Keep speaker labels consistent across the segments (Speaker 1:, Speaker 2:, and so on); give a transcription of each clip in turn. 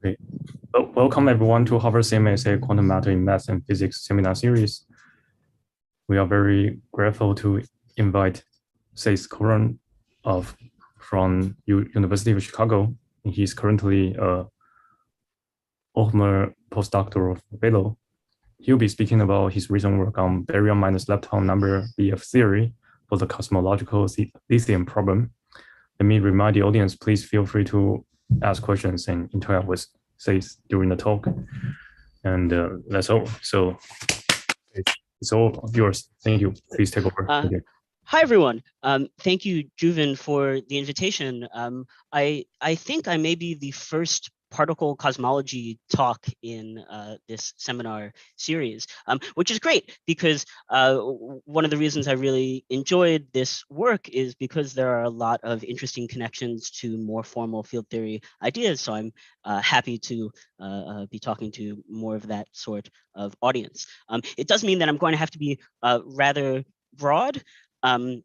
Speaker 1: Okay. Welcome everyone to Harvard CMSA Quantum Matter in Math and Physics seminar series. We are very grateful to invite Seth Koren from University of Chicago. He's currently a Othmer postdoctoral fellow. He'll be speaking about his recent work on baryon minus lepton number BF theory for the cosmological lithium problem. Let me remind the audience, please feel free to ask questions and interact with Seth during the talk. And that's all. So it's all yours. Thank you. Please take over.
Speaker 2: Hi, everyone. Thank you, Juven, for the invitation. I think I may be the first particle cosmology talk in this seminar series, which is great because one of the reasons I really enjoyed this work is because there are a lot of interesting connections to more formal field theory ideas. So I'm happy to be talking to more of that sort of audience. It does mean that I'm going to have to be rather broad and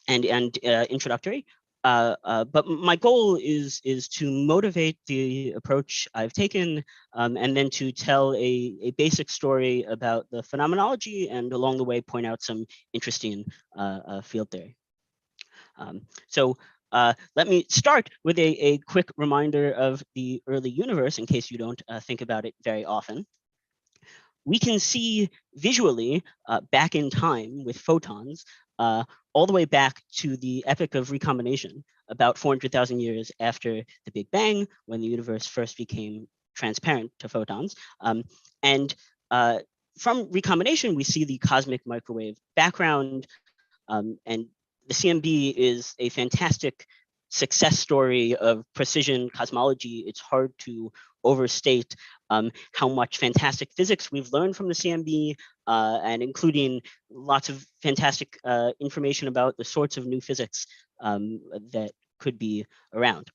Speaker 2: introductory. But my goal is to motivate the approach I've taken and then to tell a basic story about the phenomenology and along the way point out some interesting field theory. So let me start with a quick reminder of the early universe in case you don't think about it very often. We can see visually back in time with photons all the way back to the epoch of recombination, about 400,000 years after the Big Bang, when the universe first became transparent to photons. From recombination, we see the cosmic microwave background, and the CMB is a fantastic success story of precision cosmology. It's hard to overstate how much fantastic physics we've learned from the CMB, and including lots of fantastic information about the sorts of new physics that could be around.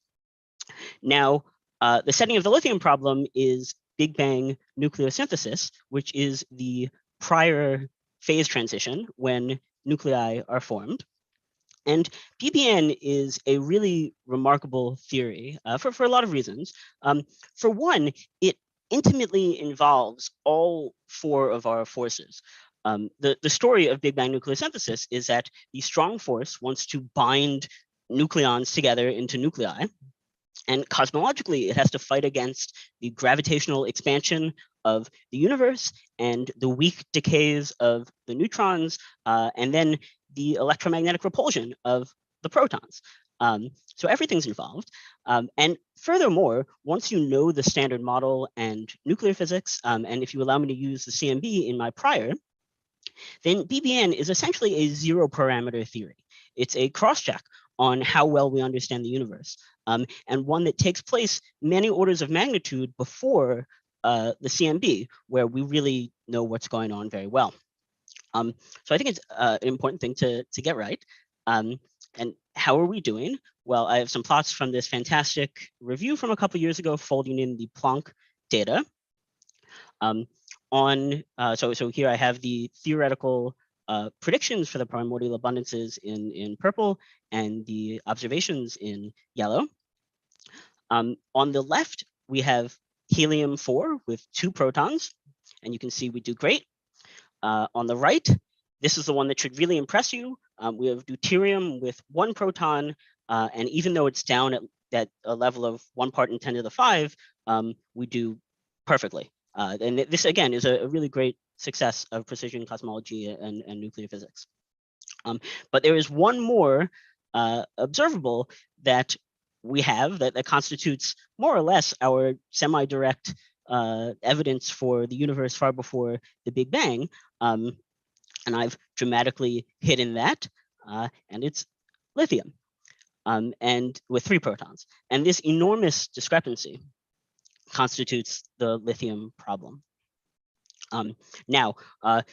Speaker 2: Now, the setting of the lithium problem is Big Bang nucleosynthesis, which is the prior phase transition when nuclei are formed. And BBN is a really remarkable theory for a lot of reasons. For one, it intimately involves all four of our forces. The story of Big Bang nucleosynthesis is that the strong force wants to bind nucleons together into nuclei. And cosmologically, it has to fight against the gravitational expansion of the universe and the weak decays of the neutrons, and then the electromagnetic repulsion of the protons. So everything's involved. And furthermore, once you know the standard model and nuclear physics, and if you allow me to use the CMB in my prior, then BBN is essentially a zero parameter theory. It's a cross-check on how well we understand the universe, and one that takes place many orders of magnitude before the CMB, where we really know what's going on very well. So I think it's an important thing to get right. And how are we doing? Well, I have some plots from this fantastic review from a couple of years ago folding in the Planck data. So here I have the theoretical predictions for the primordial abundances in purple and the observations in yellow. On the left, we have helium-4 with 2 protons, and you can see we do great. On the right, this is the one that should really impress you. We have deuterium with 1 proton, and even though it's down at a level of 1 part in 10 to the 5, we do perfectly. And this, again, is a really great success of precision cosmology and nuclear physics. But there is one more observable that we have that constitutes more or less our semi-direct evidence for the universe far before the Big Bang. And I've dramatically hidden that, and it's lithium, and with 3 protons. And this enormous discrepancy constitutes the lithium problem. Now,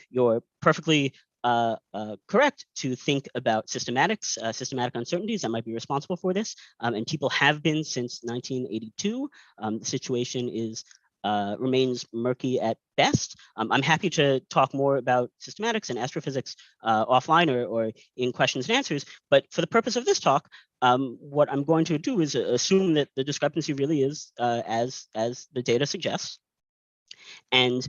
Speaker 2: you're perfectly correct to think about systematics, systematic uncertainties that might be responsible for this, and people have been since 1982. The situation remains murky at best. I'm happy to talk more about systematics and astrophysics offline or in questions and answers, but for the purpose of this talk, what I'm going to do is assume that the discrepancy really is as the data suggests, and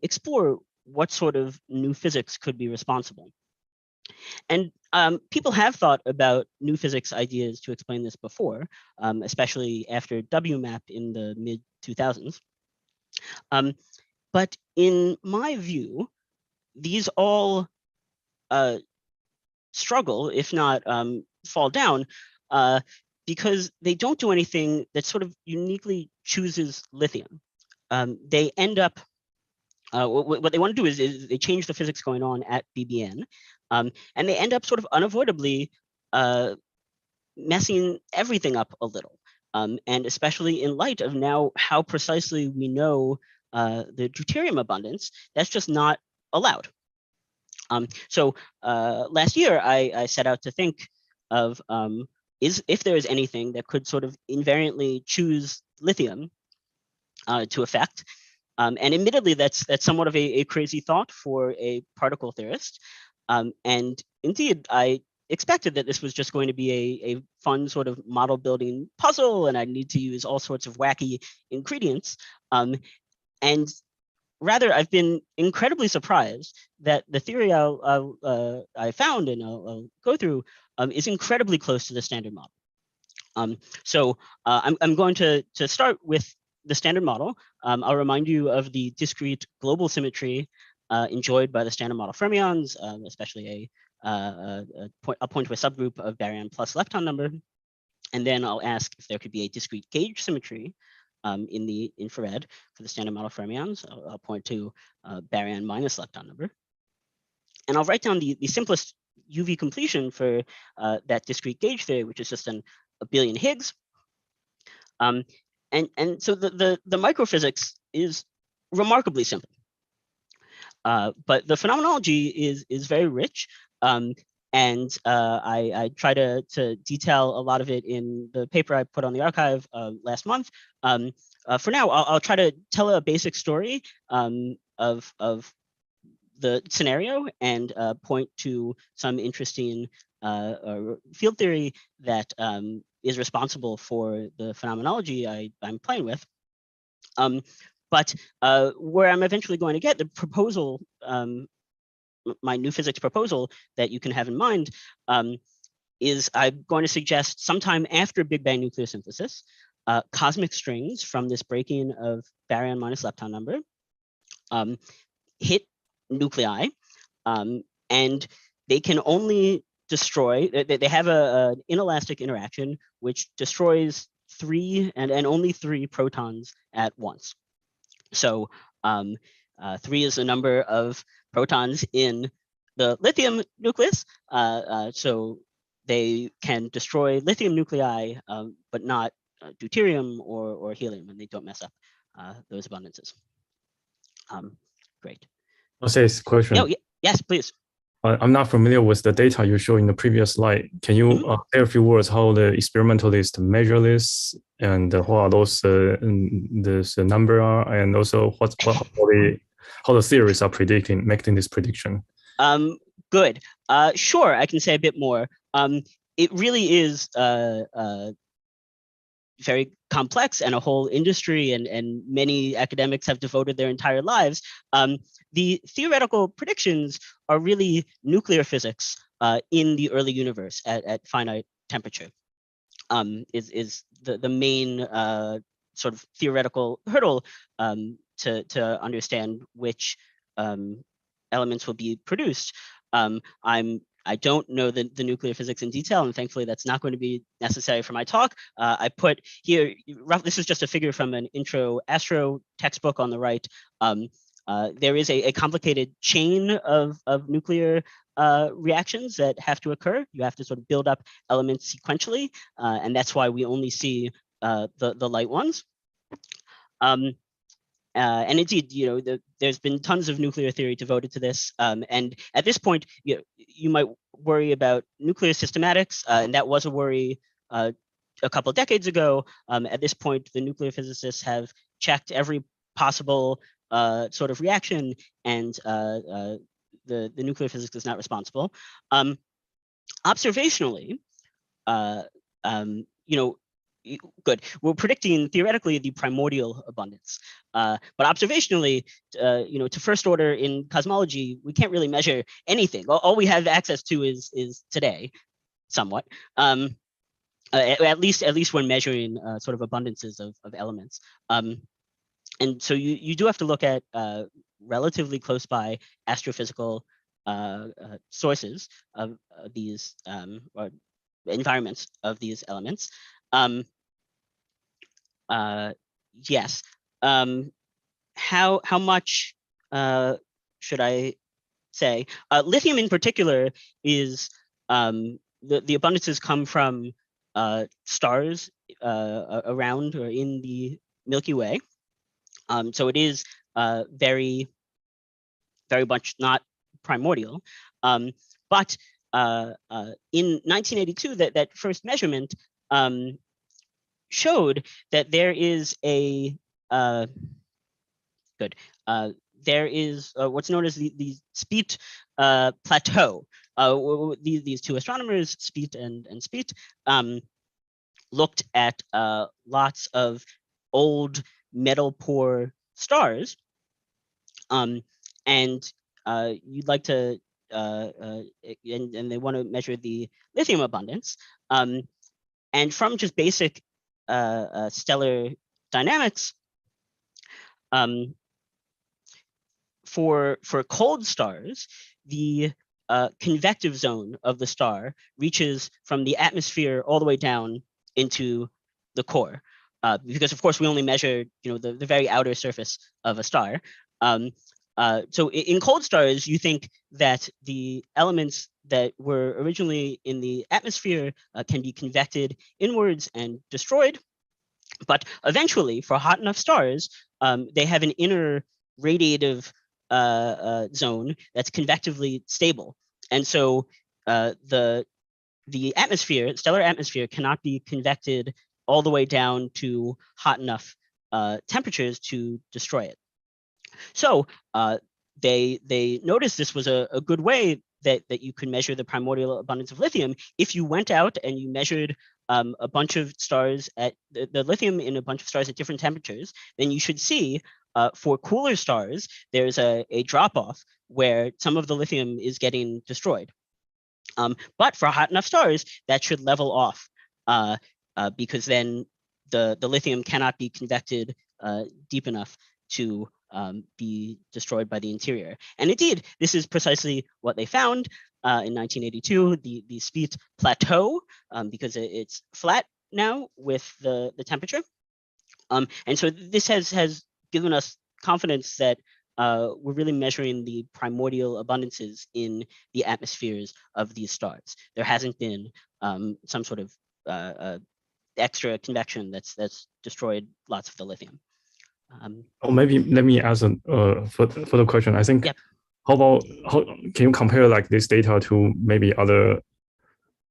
Speaker 2: explore what sort of new physics could be responsible. And people have thought about new physics ideas to explain this before, especially after WMAP in the mid-2000s. But in my view, these all struggle, if not fall down, because they don't do anything that sort of uniquely chooses lithium. They end up, what they want to do is they change the physics going on at BBN, and they end up sort of unavoidably messing everything up a little. And especially in light of now how precisely we know the deuterium abundance, that's just not allowed. So last year, I set out to think of if there is anything that could sort of invariantly choose lithium to affect. And admittedly, that's somewhat of a crazy thought for a particle theorist. And indeed, I expected that this was just going to be a fun sort of model building puzzle, and I'd need to use all sorts of wacky ingredients. And rather, I've been incredibly surprised that the theory I found and I'll go through is incredibly close to the standard model. So I'm going to start with the standard model. I'll remind you of the discrete global symmetry enjoyed by the standard model fermions, especially a point to a subgroup of baryon plus lepton number. And then I'll ask if there could be a discrete gauge symmetry in the infrared for the standard model fermions. I'll point to baryon minus lepton number. And I'll write down the simplest UV completion for that discrete gauge theory, which is just an Abelian Higgs. And so the microphysics is remarkably simple. But the phenomenology is very rich. And I try to detail a lot of it in the paper I put on the archive last month. For now, I'll try to tell a basic story of the scenario and point to some interesting field theory that is responsible for the phenomenology I'm playing with. But where I'm eventually going to get the proposal, my new physics proposal that you can have in mind, is I'm going to suggest sometime after Big Bang nucleosynthesis, cosmic strings from this breaking of baryon minus lepton number hit nuclei, and they can only destroy, they have an inelastic interaction which destroys 3 and only 3 protons at once. So 3 is the number of protons in the lithium nucleus. So they can destroy lithium nuclei, but not deuterium or helium, and they don't mess up those abundances. Great.
Speaker 1: Jose's question.
Speaker 2: Oh, yes, please.
Speaker 1: I'm not familiar with the data you showed in the previous slide. Can you say a few words how the experimentalists measure this, and what are those this number are, and also how they how the theories are making this prediction.
Speaker 2: Good. Sure, I can say a bit more. It really is very complex and a whole industry, and many academics have devoted their entire lives. The theoretical predictions are really nuclear physics in the early universe at finite temperature. Is the main sort of theoretical hurdle to understand which elements will be produced. I don't know the nuclear physics in detail, and thankfully that's not going to be necessary for my talk. I put here, this is just a figure from an intro astro textbook on the right. There is a complicated chain of nuclear reactions that have to occur. You have to sort of build up elements sequentially, and that's why we only see the light ones. And indeed, there's been tons of nuclear theory devoted to this. And at this point, you might worry about nuclear systematics, and that was a worry a couple of decades ago. At this point, the nuclear physicists have checked every possible sort of reaction, and the nuclear physics is not responsible. Observationally, good. We're predicting theoretically the primordial abundance, but observationally, to first order in cosmology, we can't really measure anything. All we have access to is today, somewhat. At least when measuring sort of abundances of elements. And so you do have to look at relatively close by astrophysical sources of these or environments of these elements. Yes. How much should I say? Lithium in particular is the abundances come from stars around or in the Milky Way. So it is very, very much not primordial. But in 1982, that first measurement showed that there is a there is what's known as the Speat plateau. These two astronomers, Speat and Speat, looked at lots of old metal poor stars, and you'd like to and they want to measure the lithium abundance, and from just basic stellar dynamics, for cold stars, the convective zone of the star reaches from the atmosphere all the way down into the core, because of course we only measure the very outer surface of a star. So in cold stars, you think that the elements that were originally in the atmosphere can be convected inwards and destroyed. But eventually, for hot enough stars, they have an inner radiative zone that's convectively stable. And so the atmosphere, stellar atmosphere, cannot be convected all the way down to hot enough temperatures to destroy it. So they noticed this was a good way that you could measure the primordial abundance of lithium. If you went out and you measured a bunch of stars at the lithium in a bunch of stars at different temperatures, then you should see for cooler stars, there's a drop-off where some of the lithium is getting destroyed. But for hot enough stars, that should level off because then the lithium cannot be convected deep enough to be destroyed by the interior. And indeed, this is precisely what they found in 1982, the Speat plateau, because it's flat now with the temperature. And so this has given us confidence that we're really measuring the primordial abundances in the atmospheres of these stars. There hasn't been some sort of extra convection that's destroyed lots of the lithium.
Speaker 1: Or maybe let me ask a further question. I think,
Speaker 2: yep.
Speaker 1: How can you compare like this data to maybe other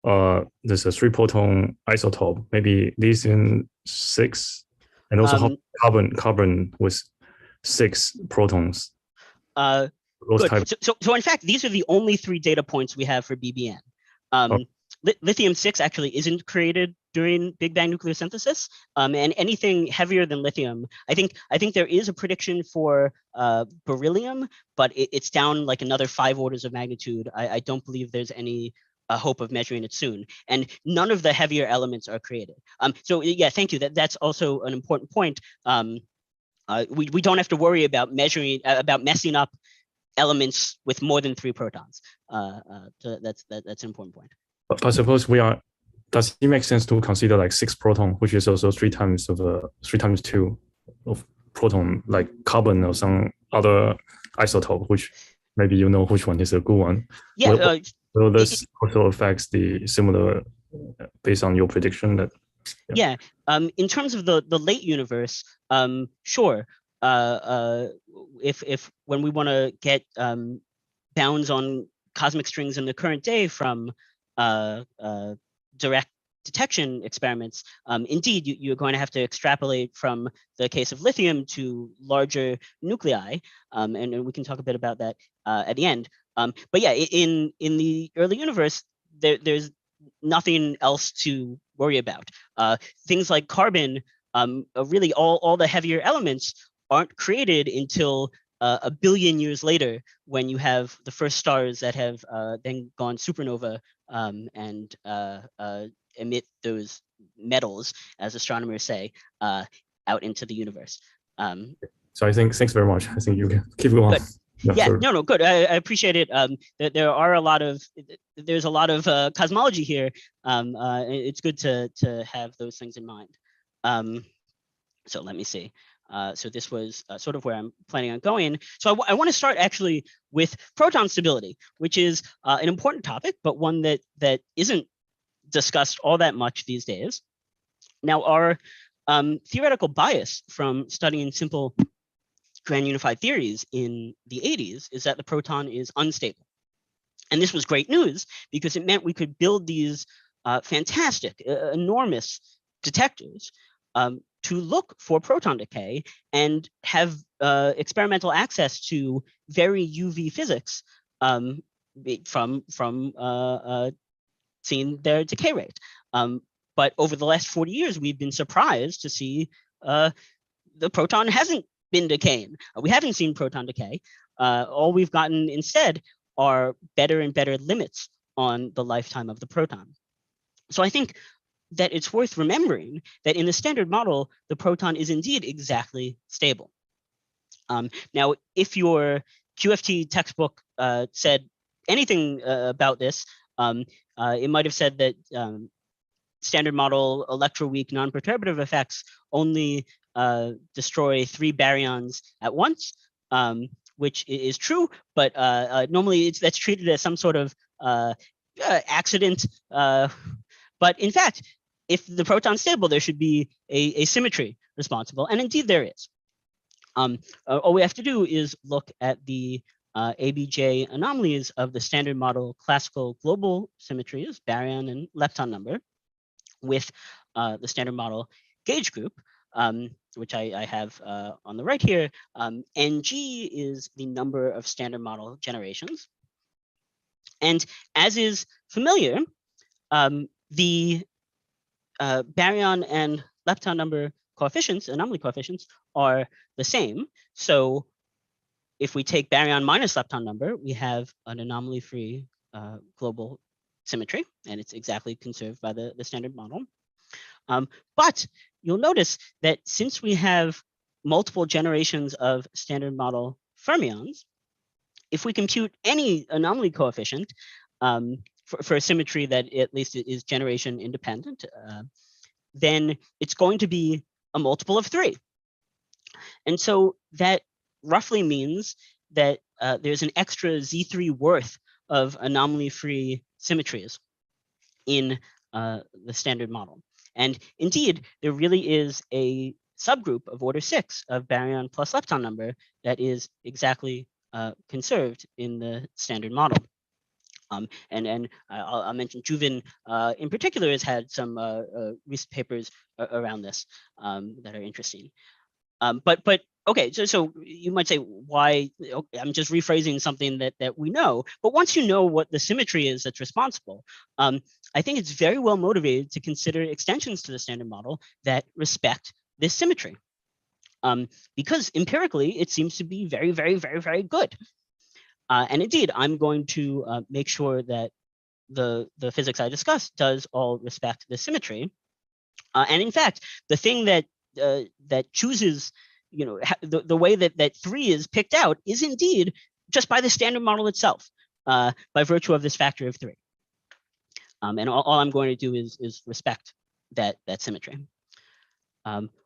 Speaker 1: there's a 3-proton isotope, maybe lithium 6, and also carbon with 6 protons? Those
Speaker 2: Good.
Speaker 1: types.
Speaker 2: So in fact, these are the only 3 data points we have for BBN. Lithium-6 actually isn't created during Big Bang nucleosynthesis, and anything heavier than lithium, I think there is a prediction for beryllium, but it's down like another 5 orders of magnitude. I don't believe there's any hope of measuring it soon, and none of the heavier elements are created. So yeah, thank you. That's also an important point. We don't have to worry about messing up elements with more than 3 protons. So that's an important point.
Speaker 1: But suppose does it make sense to consider like 6 proton, which is also 3 times 2 of proton, like carbon or some other isotope, which maybe you know which one is a good one?
Speaker 2: Yeah.
Speaker 1: Will this also affects the similar based on your prediction that?
Speaker 2: Yeah. In terms of the late universe, sure. If when we want to get bounds on cosmic strings in the current day from direct detection experiments, indeed, you're going to have to extrapolate from the case of lithium to larger nuclei, and we can talk a bit about that at the end. But yeah, in the early universe, there's nothing else to worry about. Things like carbon, really all the heavier elements aren't created until 1 billion years later, when you have the first stars that have then gone supernova and emit those metals, as astronomers say, out into the universe.
Speaker 1: So I think, thanks very much. I think you can keep going.
Speaker 2: Good. No, good. I appreciate it. There are there's a lot of cosmology here. It's good to have those things in mind. So let me see. So this was sort of where I'm planning on going. So I want to start actually with proton stability, which is an important topic, but one that isn't discussed all that much these days. Now, our theoretical bias from studying simple grand unified theories in the 80s is that the proton is unstable. And this was great news because it meant we could build these fantastic, enormous detectors to look for proton decay and have experimental access to very UV physics from seeing their decay rate. But over the last 40 years, we've been surprised to see the proton hasn't been decaying. We haven't seen proton decay. All we've gotten instead are better and better limits on the lifetime of the proton. So I think that it's worth remembering that in the standard model, the proton is indeed exactly stable. Now, if your QFT textbook said anything about this, it might have said that standard model electroweak non-perturbative effects only destroy 3 baryons at once, which is true, but normally that's treated as some sort of accident. But in fact, if the proton's stable, there should be a symmetry responsible, and indeed there is. All we have to do is look at the ABJ anomalies of the standard model classical global symmetries, baryon and lepton number, with the standard model gauge group, which I have on the right here. NG is the number of standard model generations. And as is familiar, the baryon and lepton number coefficients, anomaly coefficients, are the same. So if we take baryon minus lepton number, we have an anomaly-free global symmetry, and it's exactly conserved by the standard model. But you'll notice that since we have multiple generations of standard model fermions, if we compute any anomaly coefficient for a symmetry that at least is generation independent, then it's going to be a multiple of 3. And so that roughly means that there's an extra Z3 worth of anomaly-free symmetries in the standard model. And indeed, there really is a subgroup of order 6 of baryon plus lepton number that is exactly conserved in the standard model. And I'll mention Juvin in particular has had some recent papers around this that are interesting. But okay, so you might say, why? Okay, I'm just rephrasing something that we know. But once you know what the symmetry is that's responsible, I think it's very well motivated to consider extensions to the standard model that respect this symmetry. Because empirically, it seems to be very, very, very, very good. And indeed, I'm going to make sure that the physics I discussed does all respect the symmetry. And in fact, the thing that chooses, the way that 3 is picked out is indeed just by the standard model itself, by virtue of this factor of 3. And all I'm going to do is respect that symmetry.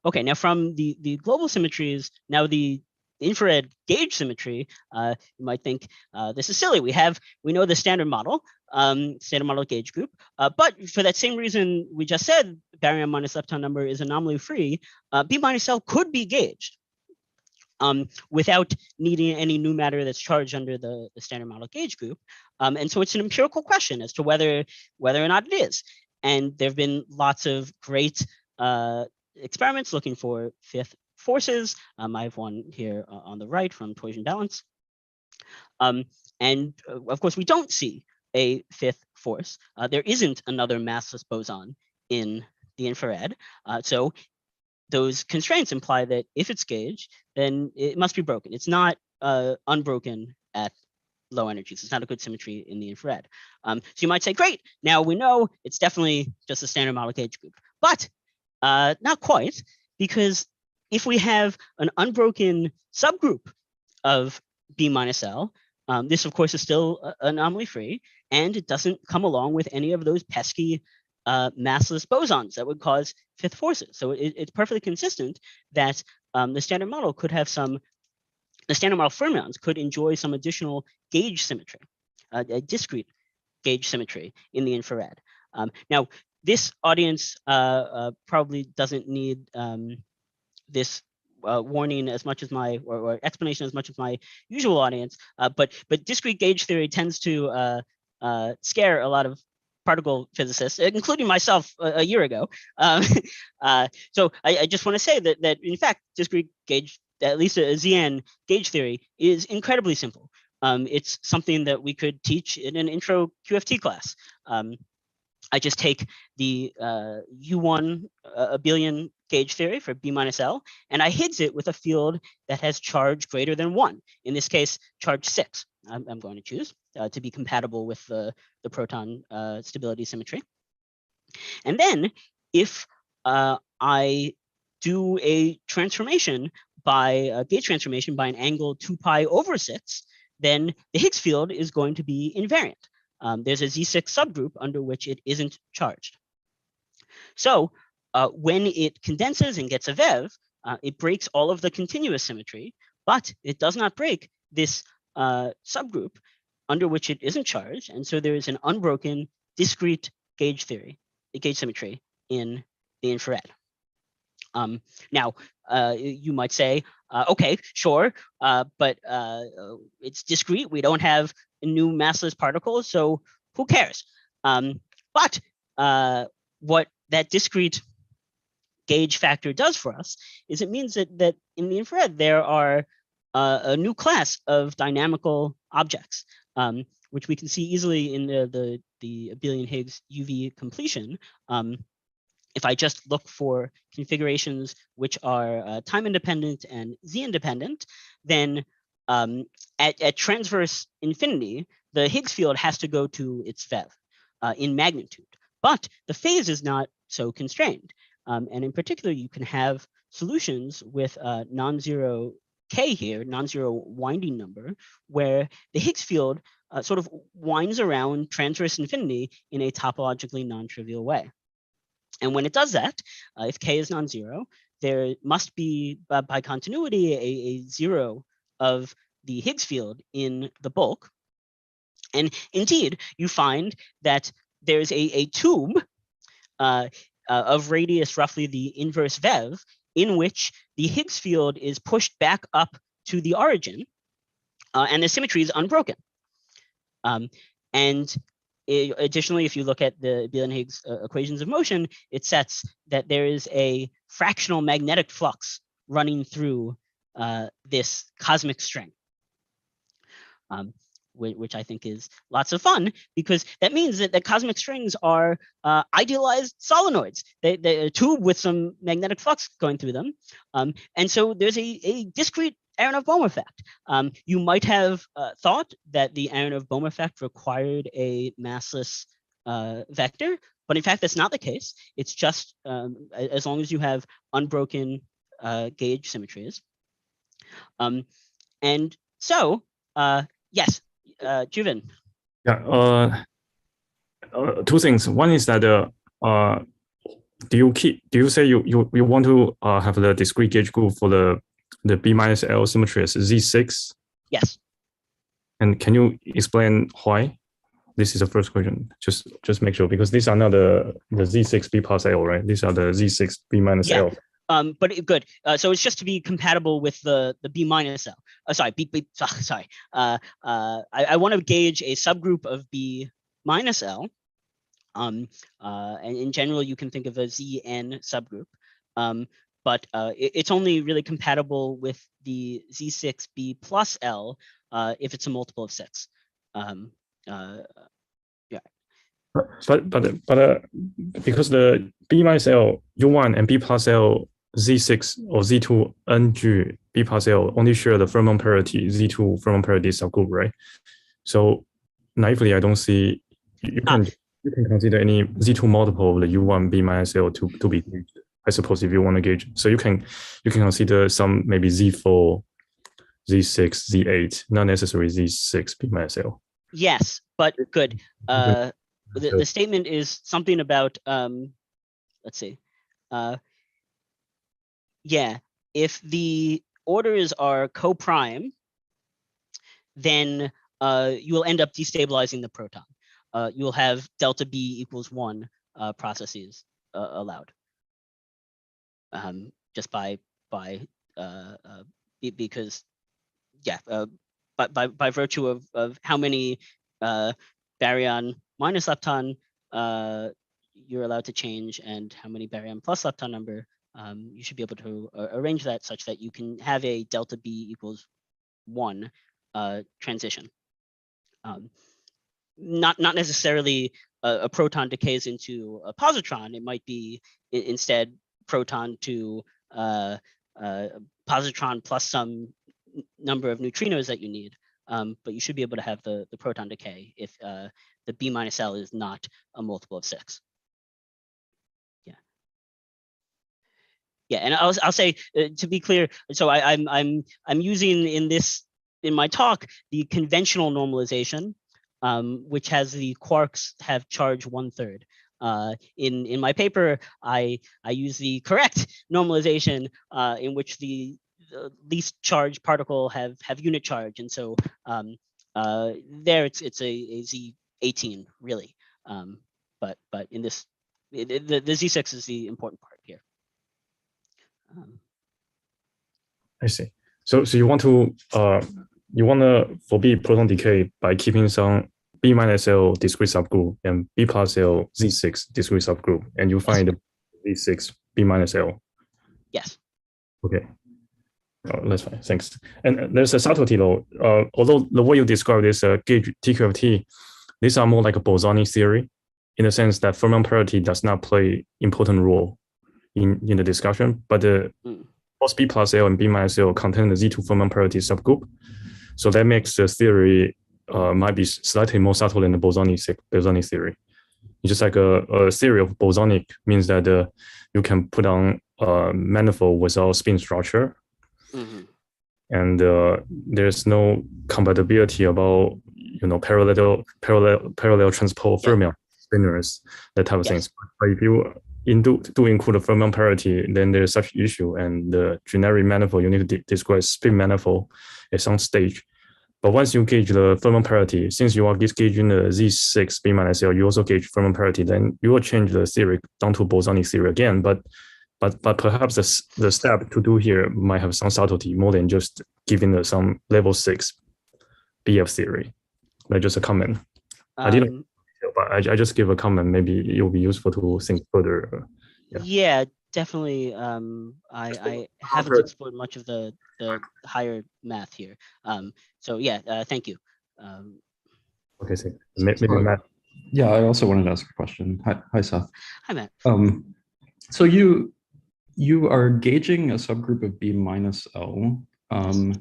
Speaker 2: Okay, now from the global symmetries, now the infrared gauge symmetry, you might think this is silly. We know the standard model gauge group, but for that same reason we just said, baryon minus lepton number is anomaly-free, B minus L could be gauged without needing any new matter that's charged under the standard model gauge group. And so it's an empirical question as to whether or not it is. And there have been lots of great experiments looking for fifth forces. I have one here on the right from torsion balance. And of course, we don't see a fifth force. There isn't another massless boson in the infrared. So those constraints imply that if it's gauged, then it must be broken. It's not unbroken at low energies. It's not a good symmetry in the infrared. So you might say, great, now we know it's definitely just a standard model gauge group. But not quite, because if we have an unbroken subgroup of B minus L, this of course is still anomaly-free, and it doesn't come along with any of those pesky massless bosons that would cause fifth forces. So it's perfectly consistent that the standard model could have the standard model fermions could enjoy some additional gauge symmetry, a discrete gauge symmetry in the infrared. Now, this audience probably doesn't need this warning as much as or explanation as much as my usual audience, but discrete gauge theory tends to scare a lot of particle physicists, including myself a year ago. So I just want to say that in fact, discrete gauge, at least a ZN gauge theory, is incredibly simple. It's something that we could teach in an intro QFT class. I just take the U1 abelian gauge theory for B minus L, and I hit it with a field that has charge greater than 1. In this case, charge 6. I'm going to choose to be compatible with the proton stability symmetry. And then if I do a transformation a gauge transformation by an angle 2 pi over 6, then the Higgs field is going to be invariant. There's a Z6 subgroup under which it isn't charged. So when it condenses and gets a VEV, it breaks all of the continuous symmetry, but it does not break this subgroup under which it isn't charged. And so there is an unbroken discrete gauge symmetry in the infrared. Now, you might say, okay, sure, but it's discrete. We don't have new massless particles, so who cares? But what that discrete gauge factor does for us is it means that in the infrared there are a new class of dynamical objects, which we can see easily in the Abelian Higgs UV completion. If I just look for configurations which are time independent and Z independent, then at transverse infinity, the Higgs field has to go to its VEV in magnitude, but the phase is not so constrained. And in particular, you can have solutions with non-zero K here, non-zero winding number, where the Higgs field sort of winds around transverse infinity in a topologically non-trivial way. And when it does that, if K is non-zero, there must be, by continuity, a zero of the Higgs field in the bulk. And indeed, you find that there's a tube of radius roughly the inverse VEV, in which the Higgs field is pushed back up to the origin, and the symmetry is unbroken. And additionally, if you look at the Abelian Higgs equations of motion, it sets that there is a fractional magnetic flux running through this cosmic string, which I think is lots of fun, because that means that the cosmic strings are idealized solenoids. They're a tube with some magnetic flux going through them. And so there's a discrete Aharonov-Bohm effect. You might have thought that the Aharonov-Bohm effect required a massless vector, but in fact, that's not the case. It's just as long as you have unbroken gauge symmetries. And so, yes, Juven.
Speaker 1: Yeah. Two things. One is that do you say you want to have the discrete gauge group for the B minus L symmetry as Z6?
Speaker 2: Yes.
Speaker 1: And can you explain why? This is the first question. Just make sure, because these are not the Z6 B plus L, right? These are the Z6 B minus L.
Speaker 2: But good. So it's just to be compatible with the B minus L. Sorry, sorry. I want to gauge a subgroup of B minus L. And in general, you can think of a ZN subgroup. But it's only really compatible with the Z6B plus L if it's a multiple of 6. Yeah.
Speaker 1: But because the B minus L U1 and B plus L Z6 or Z2 NG B plus L only share the Fermion parity Z2 Fermion parity subgroup, right? So naively, I don't see you can consider any Z2 multiple of the U1 B minus L to be gauged, I suppose, if you want to gauge. So you can consider some maybe Z4, Z6, Z8, not necessarily Z6 B minus L.
Speaker 2: Yes, but good. The statement is something about let's see. Yeah, if the orders are co-prime, then you will end up destabilizing the proton. You will have delta B equals 1 processes allowed. Just by because by virtue of how many baryon minus lepton you're allowed to change and how many baryon plus lepton number, you should be able to arrange that such that you can have a delta B equals 1 transition. Not necessarily a proton decays into a positron. It might be instead proton to positron plus some number of neutrinos that you need. But you should be able to have the proton decay if the B minus L is not a multiple of 6. Yeah, and I'll say to be clear. So I'm using in my talk the conventional normalization, which has the quarks have charge 1/3. In my paper, I use the correct normalization in which the least charged particle have unit charge, and so there it's a Z18 really, but in this the Z6 is the important part here.
Speaker 1: I see. So you want to forbid proton decay by keeping some B minus L discrete subgroup and B plus L Z6 discrete subgroup, and you find the Z6 B minus L.
Speaker 2: Yes.
Speaker 1: Okay. That's fine. Thanks. And there's a subtlety though. Although the way you describe this gauge TQFT, these are more like a bosonic theory, in the sense that Fermion parity does not play important role in the discussion, but both B plus L and B minus L contain the Z2 Fermion parity subgroup. So that makes the theory might be slightly more subtle than the bosonic theory. It's just like a theory of bosonic means that you can put on a manifold without spin structure. Mm-hmm. And there's no compatibility about parallel transport fermion spinners, that type of things. But if you do include a Fermion parity, then there's such issue, and the generic manifold you need to describe spin manifold at some stage. But once you gauge the Fermion parity, since you are gauging the Z6 B minus L, you also gauge Fermion parity, then you will change the theory down to bosonic theory again. But perhaps the step to do here might have some subtlety more than just giving some level 6 BF theory. Like just a comment. I didn't, but I just give a comment. Maybe it will be useful to think further.
Speaker 2: Yeah, definitely. I haven't explored much of the higher math here. So yeah, thank you.
Speaker 1: Okay, so maybe Matt.
Speaker 3: Yeah, I also wanted to ask a question. Hi, Seth.
Speaker 2: Hi, Matt.
Speaker 3: So you are gauging a subgroup of B minus L.
Speaker 2: Yes.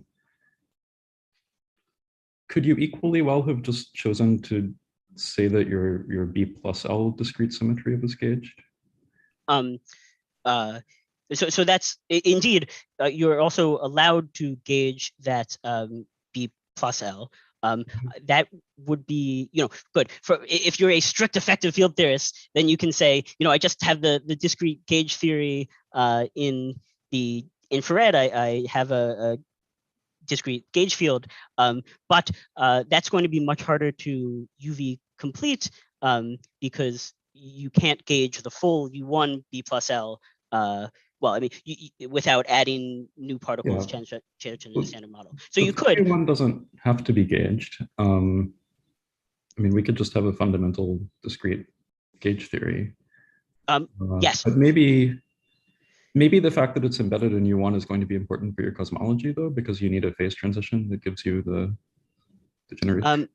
Speaker 3: Could you equally well have just chosen to say that your B plus L discrete symmetry was gauged?
Speaker 2: So that's indeed, you're also allowed to gauge that B plus L. That would be, good. If you're a strict effective field theorist, then you can say, I just have the discrete gauge theory in the infrared. I have a discrete gauge field, but that's going to be much harder to UV complete because you can't gauge the full U1 B plus L. Well, I mean, without adding new particles change to the standard model. So you could.
Speaker 3: One doesn't have to be gauged. I mean, we could just have a fundamental discrete gauge theory.
Speaker 2: Yes.
Speaker 3: But maybe the fact that it's embedded in U1 is going to be important for your cosmology, though, because you need a phase transition that gives you the generation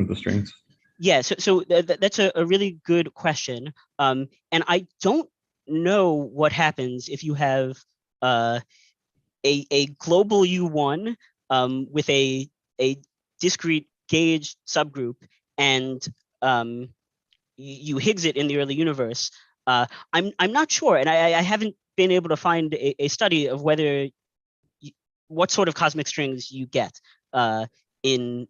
Speaker 3: of the strings.
Speaker 2: Yeah, so that's a really good question. And I don't know what happens if you have a global U1 with a discrete gauge subgroup, and you Higgs it in the early universe. I'm not sure, and I haven't been able to find a study of whether what sort of cosmic strings you get in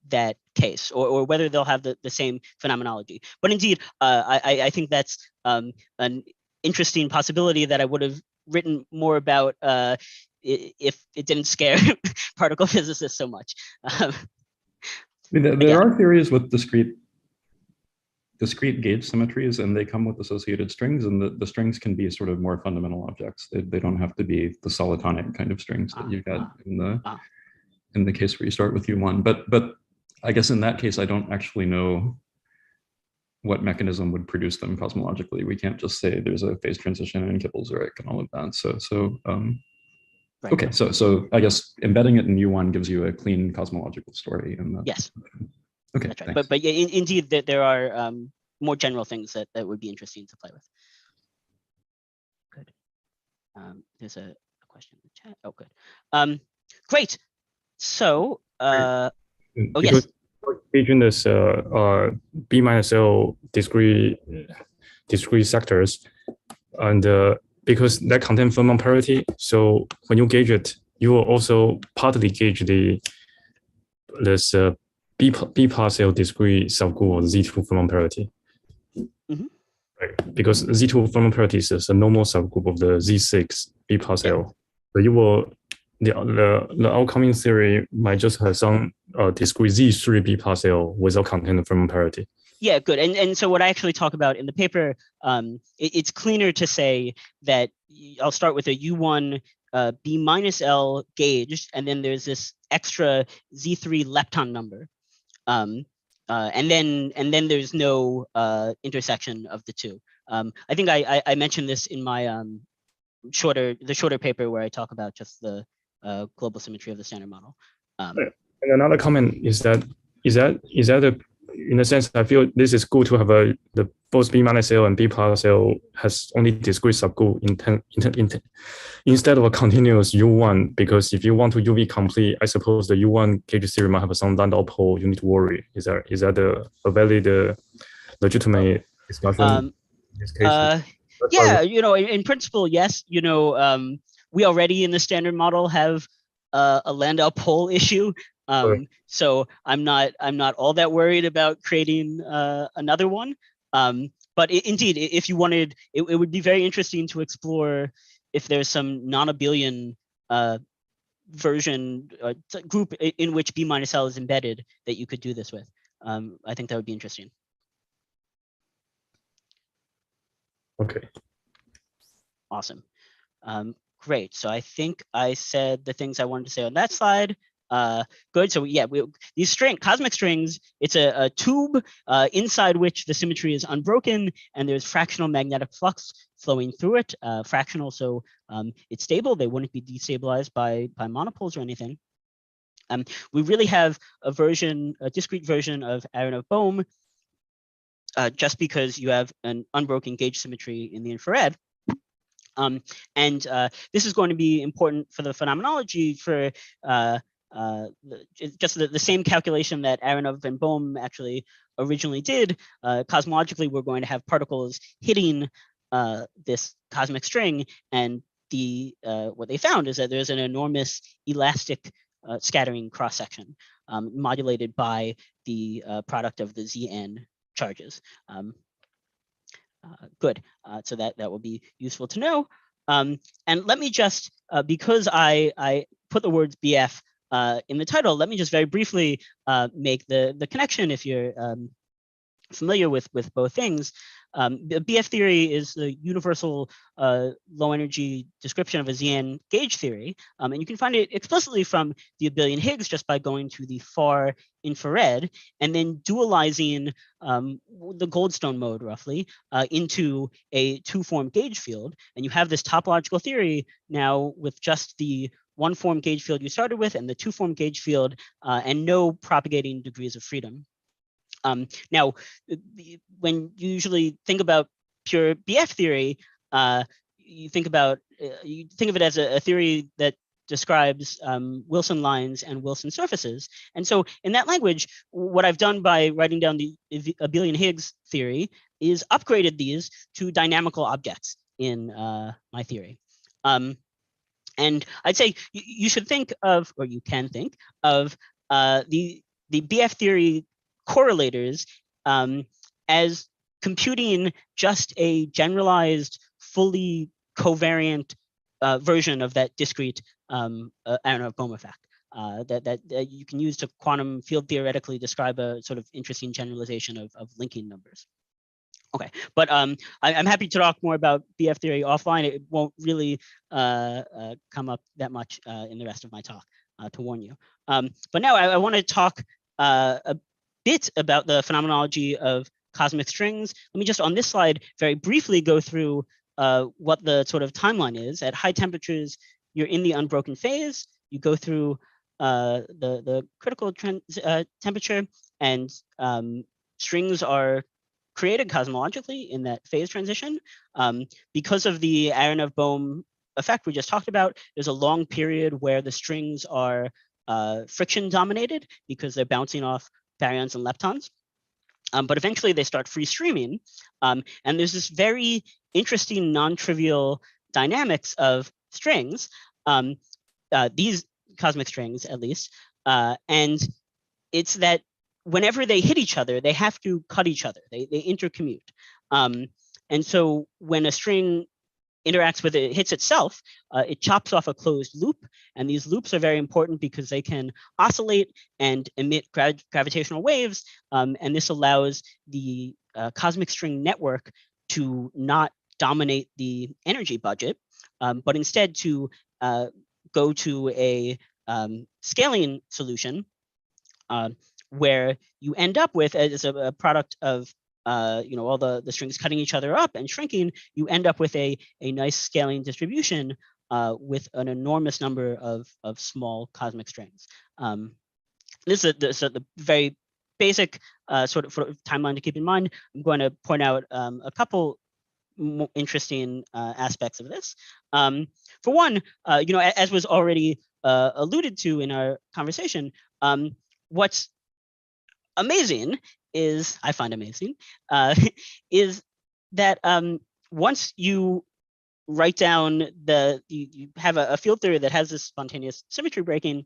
Speaker 2: that case, or whether they'll have the same phenomenology. But indeed, I think that's an interesting possibility that I would have written more about if it didn't scare particle physicists so much.
Speaker 3: I mean, there are theories with discrete gauge symmetries, and they come with associated strings, and the strings can be sort of more fundamental objects. They don't have to be the solitonic kind of strings that you get in the case where you start with U1. But I guess in that case, I don't actually know what mechanism would produce them cosmologically. We can't just say there's a phase transition in Kibble-Zurich and all of that.
Speaker 2: Right.
Speaker 3: Okay, so I guess embedding it in U1 gives you a clean cosmological story.
Speaker 2: Yes.
Speaker 3: Okay.
Speaker 2: That's right. But yeah, indeed, there are more general things that would be interesting to play with. Good. There's a question in the chat. Oh, good. Great. So, yes.
Speaker 1: Between this B minus L discrete sectors, and because that contain Fermion parity, so when you gauge it, you will also partly gauge this B plus L discrete subgroup of Z2 Fermion parity.
Speaker 2: Mm-hmm.
Speaker 1: Right. Because Z2 Fermion parity is a normal subgroup of the Z6 B plus L. So you will the outcoming theory might just have some discrete Z3 B plus L without containing Fermion parity.
Speaker 2: Yeah, good. And so what I actually talk about in the paper, it's cleaner to say that I'll start with a U1 B minus L gauged, and then there's this extra Z3 lepton number. And then there's no intersection of the two. I think I mentioned this in my shorter paper where I talk about just the global symmetry of the standard model.
Speaker 1: And another comment is that in a sense, I feel this is good to have the both B minus L and B plus L has only discrete subgroup instead of a continuous U1, because if you want to UV complete, I suppose the U1 gauge theory might have some Landau pole you need to worry. Is that a valid, legitimate discussion in this case?
Speaker 2: Yeah, in principle, yes. We already in the standard model have a Landau pole issue. So I'm not all that worried about creating another one. But indeed, if you wanted, it would be very interesting to explore if there's some non-abelian version group in which B minus L is embedded that you could do this with. I think that would be interesting.
Speaker 1: Okay.
Speaker 2: Awesome. Great. So I think I said the things I wanted to say on that slide. Good. So yeah, these cosmic strings, it's a tube inside which the symmetry is unbroken, and there's fractional magnetic flux flowing through it. Fractional, so it's stable. They wouldn't be destabilized by monopoles or anything. We really have a discrete version of Aharonov-Bohm, just because you have an unbroken gauge symmetry in the infrared. This is going to be important for the phenomenology for just the same calculation that Aharonov and Bohm actually originally did. Cosmologically, we're going to have particles hitting this cosmic string, and what they found is that there's an enormous elastic scattering cross-section modulated by the product of the Zn charges. Good. So that will be useful to know. And let me just, because I put the words BF in the title, let me just very briefly make the connection if you're familiar with both things. The BF theory is the universal low energy description of a Zn gauge theory. And you can find it explicitly from the Abelian Higgs just by going to the far infrared and then dualizing the Goldstone mode roughly into a two-form gauge field. And you have this topological theory now with just the one-form gauge field you started with and the two-form gauge field and no propagating degrees of freedom. Now, when you usually think about pure BF theory, you think of it as a theory that describes Wilson lines and Wilson surfaces. And so in that language, what I've done by writing down the Abelian Higgs theory is upgraded these to dynamical objects in my theory. And I'd say you should think of, or you can think of the BF theory correlators as computing just a generalized, fully covariant version of that discrete Aharonov-Bohm effect that you can use to quantum field theoretically describe a sort of interesting generalization of linking numbers. Okay, but I'm happy to talk more about BF theory offline. It won't really come up that much in the rest of my talk, to warn you. But now I want to talk a bit about the phenomenology of cosmic strings. Let me just on this slide very briefly go through what the sort of timeline is. At high temperatures, you're in the unbroken phase. You go through the critical temperature, and strings are created cosmologically in that phase transition. Because of the Aharonov-Bohm effect we just talked about, there's a long period where the strings are friction dominated because they're bouncing off baryons and leptons. But eventually they start free streaming. And there's this very interesting non-trivial dynamics of strings, these cosmic strings at least. And it's that whenever they hit each other, they have to cut each other. They intercommute. And so when a string interacts with it, hits itself, it chops off a closed loop. And these loops are very important because they can oscillate and emit gravitational waves. And this allows the cosmic string network to not dominate the energy budget, but instead to go to a scaling solution where you end up with, as a product of all the strings cutting each other up and shrinking, you end up with a nice scaling distribution with an enormous number of small cosmic strings. This is the very basic sort of timeline to keep in mind. I'm going to point out a couple more interesting aspects of this. For one, as was already alluded to in our conversation, what's amazing is, I find amazing, is that once you write down you have a field theory that has this spontaneous symmetry breaking,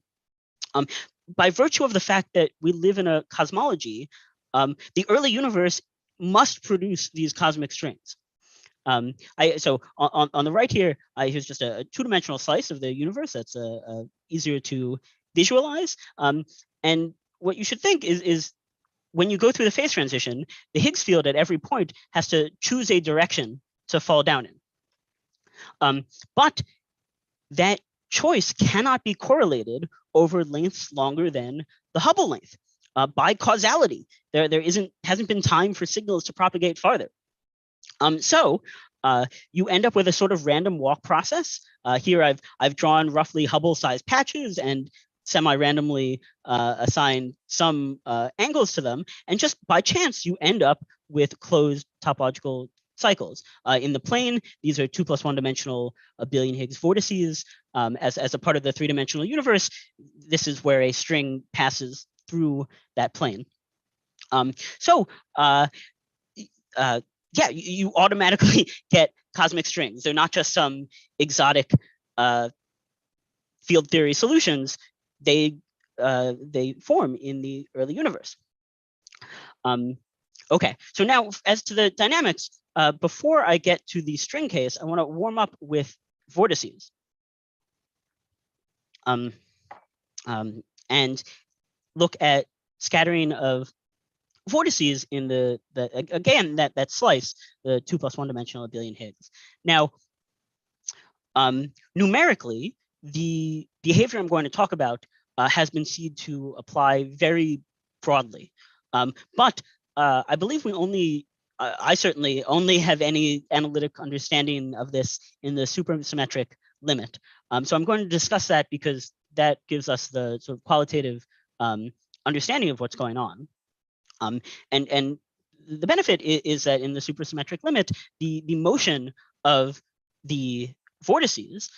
Speaker 2: by virtue of the fact that we live in a cosmology, the early universe must produce these cosmic strings. So on the right here, here's just a two-dimensional slice of the universe that's easier to visualize. And what you should think is when you go through the phase transition, the Higgs field at every point has to choose a direction to fall down in. But that choice cannot be correlated over lengths longer than the Hubble length by causality. There hasn't been time for signals to propagate farther. So you end up with a sort of random walk process. Here I've drawn roughly Hubble-sized patches and semi-randomly assigned some angles to them, and just by chance you end up with closed topological cycles. In the plane, these are 2 + 1 dimensional Abelian Higgs vortices. As a part of the 3-dimensional universe, this is where a string passes through that plane. Yeah, you automatically get cosmic strings. They're not just some exotic field theory solutions. They form in the early universe. Okay, so now as to the dynamics, before I get to the string case, I want to warm up with vortices. And look at scattering of vortices in that slice, the 2 + 1 dimensional Abelian Higgs. Now, numerically, the behavior I'm going to talk about has been seen to apply very broadly, but I believe I certainly only have any analytic understanding of this in the supersymmetric limit. So I'm going to discuss that because that gives us the sort of qualitative understanding of what's going on. And the benefit is that in the supersymmetric limit, the motion of the vortices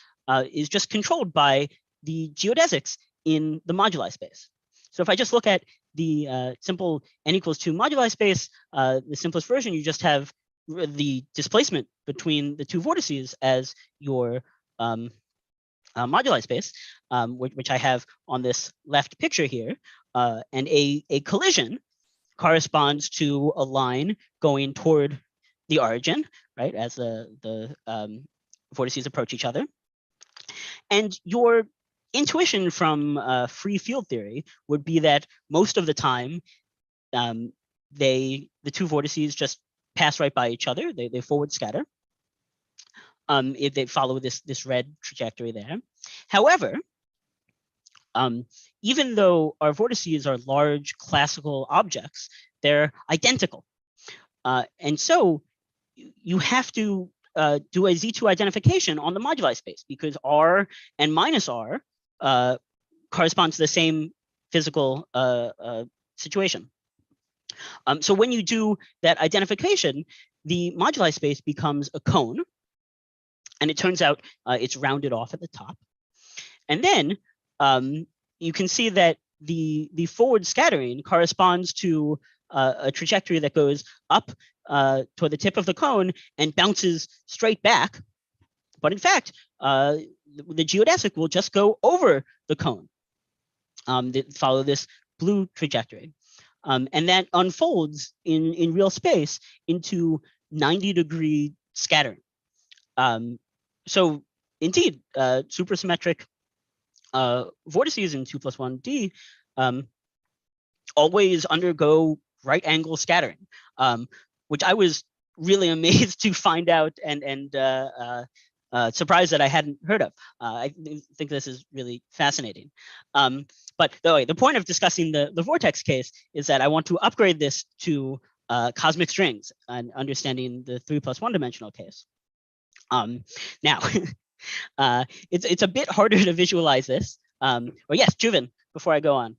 Speaker 2: is just controlled by the geodesics in the moduli space. So if I just look at the simple n = 2 moduli space, the simplest version, you just have the displacement between the two vortices as your moduli space, which I have on this left picture here, and a collision corresponds to a line going toward the origin, right, as the vortices approach each other. And your intuition from free field theory would be that most of the time, the two vortices just pass right by each other. They forward scatter if they follow this red trajectory there. However, even though our vortices are large classical objects, they're identical. And so you have to do a Z2 identification on the moduli space because R and -R correspond to the same physical situation. So when you do that identification, the moduli space becomes a cone, and it turns out it's rounded off at the top. And then you can see that the forward scattering corresponds to a trajectory that goes up toward the tip of the cone and bounces straight back. But in fact, the geodesic will just go over the cone, follow this blue trajectory. And that unfolds in real space into 90-degree scattering. So indeed, supersymmetric vortices in 2 + 1D always undergo right angle scattering, which I was really amazed to find out and surprised that I hadn't heard of. I think this is really fascinating. But the point of discussing the vortex case is that I want to upgrade this to cosmic strings and understanding the 3 + 1 dimensional case. Now, it's a bit harder to visualize this. Or yes, Juven, before I go on.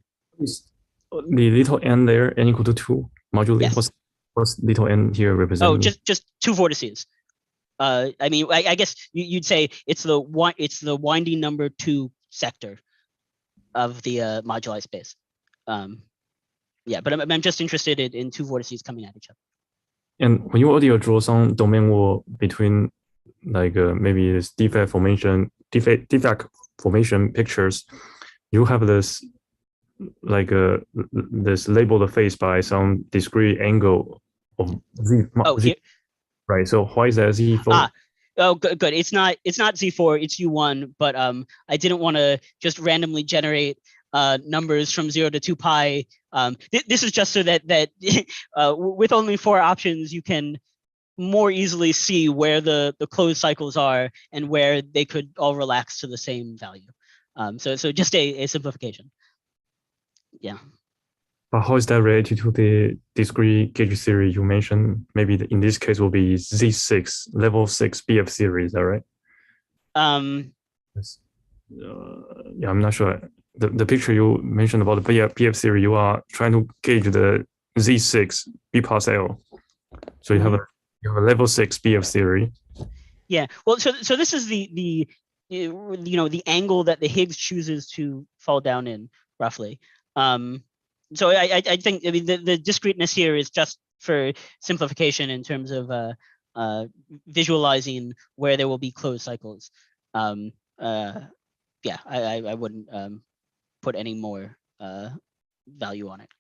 Speaker 1: The little n there, n = 2 moduli. Yes. What's little n here representing?
Speaker 2: Oh, just two vortices. I mean, I guess you'd say it's the winding number 2 sector of the moduli space. Yeah, but I'm just interested in two vortices coming at each other.
Speaker 1: And when you already draw some domain wall between, like maybe this defect formation pictures, you have this like this labeled face by some discrete angle of z.
Speaker 2: Oh, here.
Speaker 1: Right. So why is that Z4?
Speaker 2: Oh, good. It's not Z4. It's U1. But I didn't want to just randomly generate numbers from 0 to 2 pi. This is just so that with only 4 options, you can more easily see where the closed cycles are and where they could all relax to the same value. So just a simplification. Yeah.
Speaker 1: But how is that related to the discrete gauge theory you mentioned? Maybe in this case will be Z6, level 6 BF series, is that right? Yeah, I'm not sure. The picture you mentioned about the BF theory, you are trying to gauge the Z6 B plus L. So you have a level 6 BF theory.
Speaker 2: Yeah. Well, so this is the angle that the Higgs chooses to fall down in, roughly. So I think the discreteness here is just for simplification in terms of visualizing where there will be closed cycles. Yeah, I wouldn't put any more value on it.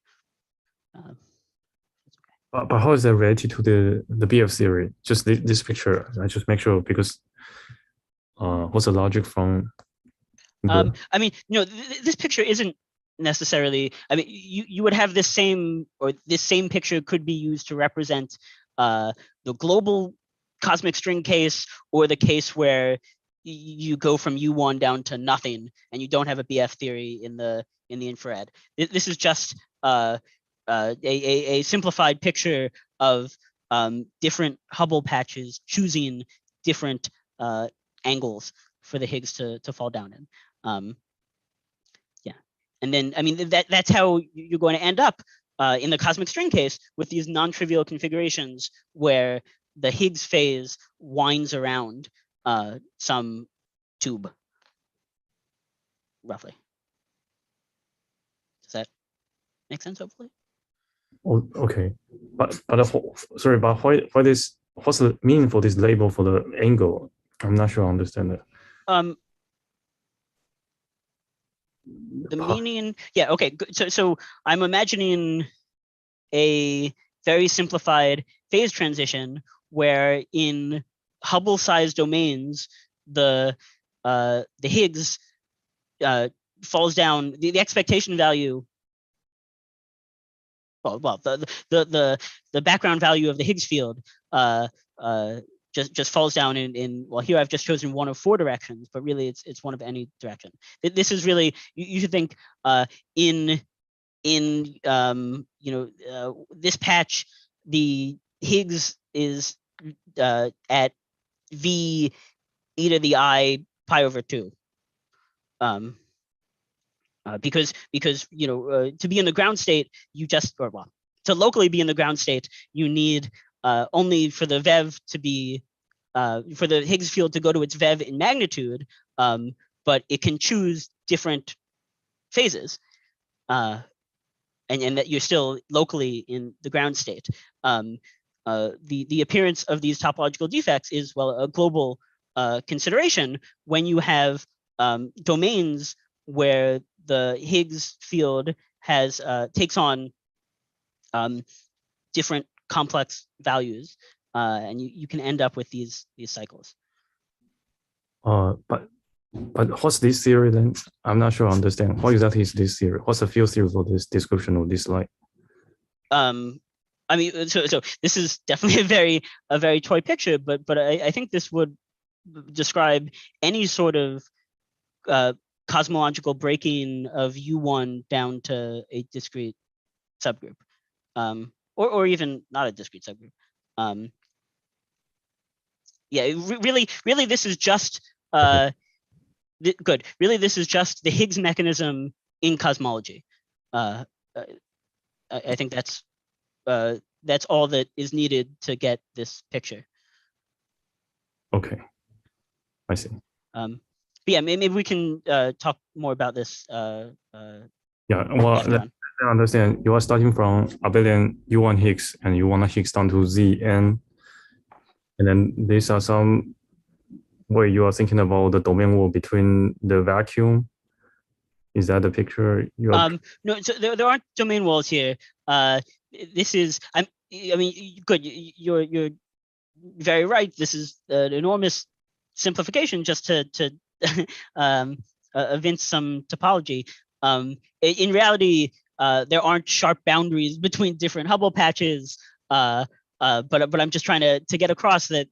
Speaker 1: But how is that related to the BF theory? Just this picture, I just make sure, because what's the logic from?
Speaker 2: I mean, this picture isn't necessarily. I mean, you would have this same picture could be used to represent the global cosmic string case, or the case where you go from U1 down to nothing and you don't have a BF theory in the infrared. This is just a simplified picture of different Hubble patches choosing different angles for the Higgs to fall down in. Yeah, and then I mean that's how you're going to end up in the cosmic string case with these non-trivial configurations where the Higgs phase winds around some tube, roughly. Does that make sense? Hopefully.
Speaker 1: Oh, okay, but sorry, but why this? What's the meaning for this label for the angle? I'm not sure I understand that.
Speaker 2: The meaning, yeah, okay. So I'm imagining a very simplified phase transition where in Hubble-sized domains, the Higgs falls down. The expectation value. Well, the background value of the Higgs field just falls down in well, here I've just chosen one of 4 directions, but really it's one of any direction. This is really, you should think in this patch, the Higgs is at V e to the I pi over 2. Because to be in the ground state, you to locally be in the ground state, you need only for the VEV to be for the Higgs field to go to its VEV in magnitude, but it can choose different phases, and that you're still locally in the ground state. The appearance of these topological defects is, well, a global consideration when you have domains where the Higgs field has takes on different complex values, and you can end up with these cycles.
Speaker 1: But what's this theory then? I'm not sure I understand. What exactly is this theory? What's the field theory for this description of this slide?
Speaker 2: I mean, so this is definitely a very toy picture, but I think this would describe any sort of cosmological breaking of U1 down to a discrete subgroup, or even not a discrete subgroup. Yeah, really, this is just good. Really, this is just the Higgs mechanism in cosmology. I think that's all that is needed to get this picture.
Speaker 1: Okay, I see.
Speaker 2: But yeah, maybe we can talk more about this.
Speaker 1: Yeah, well, let me understand. You are starting from abelian U1 Higgs, and you want a Higgs down to Zn, and then these are some way you are thinking about the domain wall between the vacuum. Is that the picture?
Speaker 2: No, so there aren't domain walls here. This is, I mean, good. You're very right. This is an enormous simplification just to evince some topology. In reality, there aren't sharp boundaries between different Hubble patches. But I'm just trying to get across that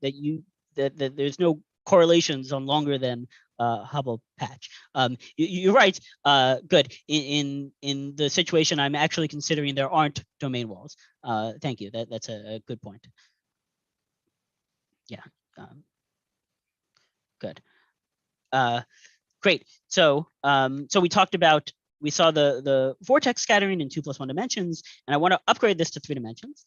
Speaker 2: there's no correlations on longer than Hubble patch. You're right. Good. In the situation I'm actually considering, there aren't domain walls. Thank you. That's a good point. Yeah. Good. Great. So so we saw the vortex scattering in 2+1 dimensions, and I want to upgrade this to 3 dimensions.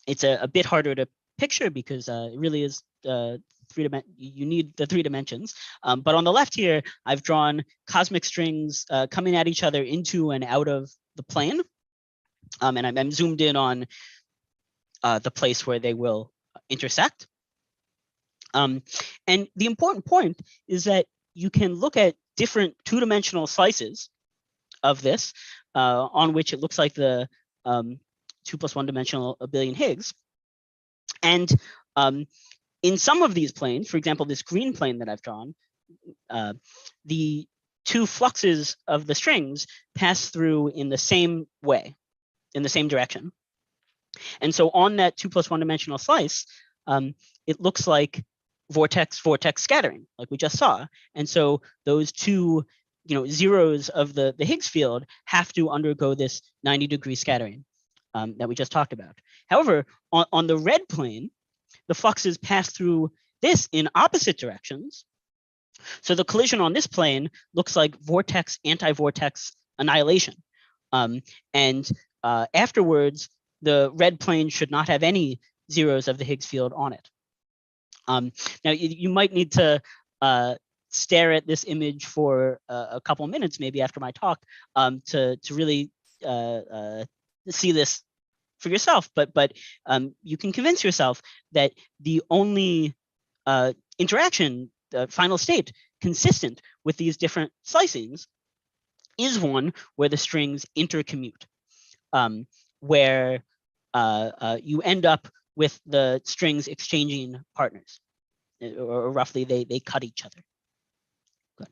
Speaker 2: It's a bit harder to picture because it really is you need the 3 dimensions. But on the left here, I've drawn cosmic strings coming at each other into and out of the plane. And I'm zoomed in on the place where they will intersect. And the important point is that you can look at different 2-dimensional slices of this, on which it looks like the 2+1 dimensional abelian Higgs. And in some of these planes, for example, this green plane that I've drawn, the 2 fluxes of the strings pass through in the same way, in the same direction. And so on that 2+1 dimensional slice, it looks like vortex scattering, like we just saw. And so those 2 zeros of the Higgs field have to undergo this 90-degree scattering that we just talked about. However, on the red plane, the fluxes pass through this in opposite directions. So the collision on this plane looks like vortex anti-vortex annihilation. And afterwards, the red plane should not have any zeros of the Higgs field on it. Now, you might need to stare at this image for a couple minutes, maybe after my talk, to really see this for yourself. But you can convince yourself that the only interaction, the final state, consistent with these different slicings is one where the strings intercommute, where you end up with the strings exchanging partners, or roughly they cut each other. Good.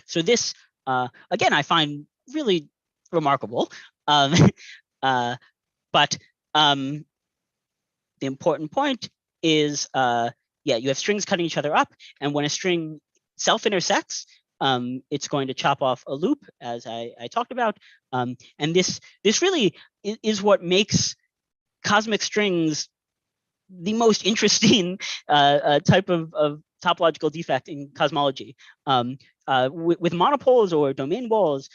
Speaker 2: So this, again, I find really remarkable. But the important point is, yeah, you have strings cutting each other up, and when a string self-intersects, it's going to chop off a loop, as I talked about. And this really is what makes cosmic strings the most interesting type of topological defect in cosmology. With monopoles or domain walls,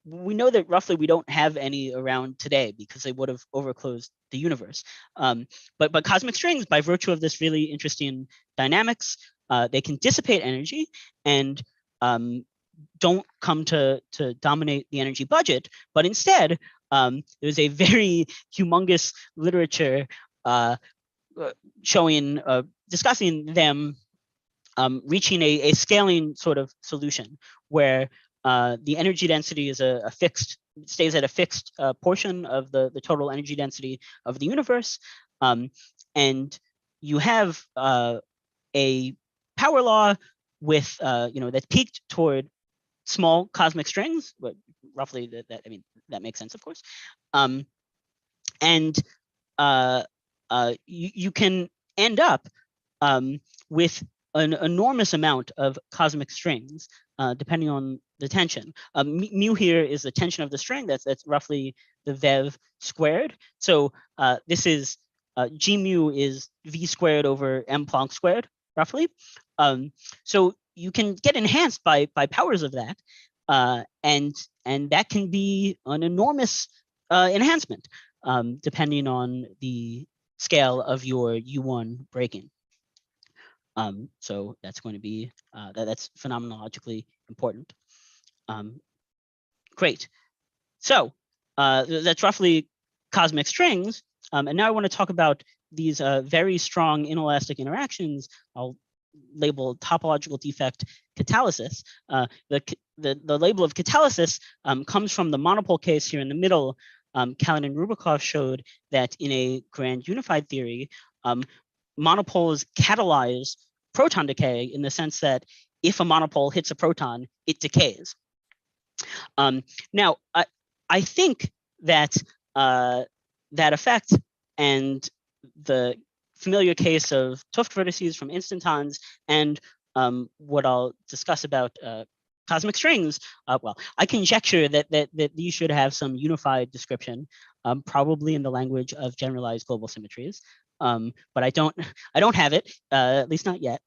Speaker 2: we know that roughly we don't have any around today because they would have overclosed the universe. But cosmic strings, by virtue of this really interesting dynamics, they can dissipate energy and don't come to dominate the energy budget, but instead there's a very humongous literature showing, discussing them reaching a scaling sort of solution where the energy density is stays at a fixed portion of the total energy density of the universe, and you have a power law with that's peaked toward small cosmic strings, but roughly that makes sense, of course, and you can end up with an enormous amount of cosmic strings, depending on the tension. Mu here is the tension of the string. That's roughly the VEV squared. So this is G mu is V squared over M Planck squared, roughly. So you can get enhanced by powers of that, and that can be an enormous enhancement, depending on the scale of your U1 breaking. So that's going to be that's phenomenologically important. Great. So that's roughly cosmic strings. And now I want to talk about these very strong inelastic interactions. I'll label topological defect catalysis. The label of catalysis comes from the monopole case here in the middle. Kalin and Rubikov showed that in a grand unified theory, monopoles catalyze proton decay in the sense that if a monopole hits a proton, it decays. Now, I think that that effect and the familiar case of 't Hooft vertices from instantons, and what I'll discuss about cosmic strings. Well, I conjecture that these should have some unified description, probably in the language of generalized global symmetries. But I don't have it, at least not yet.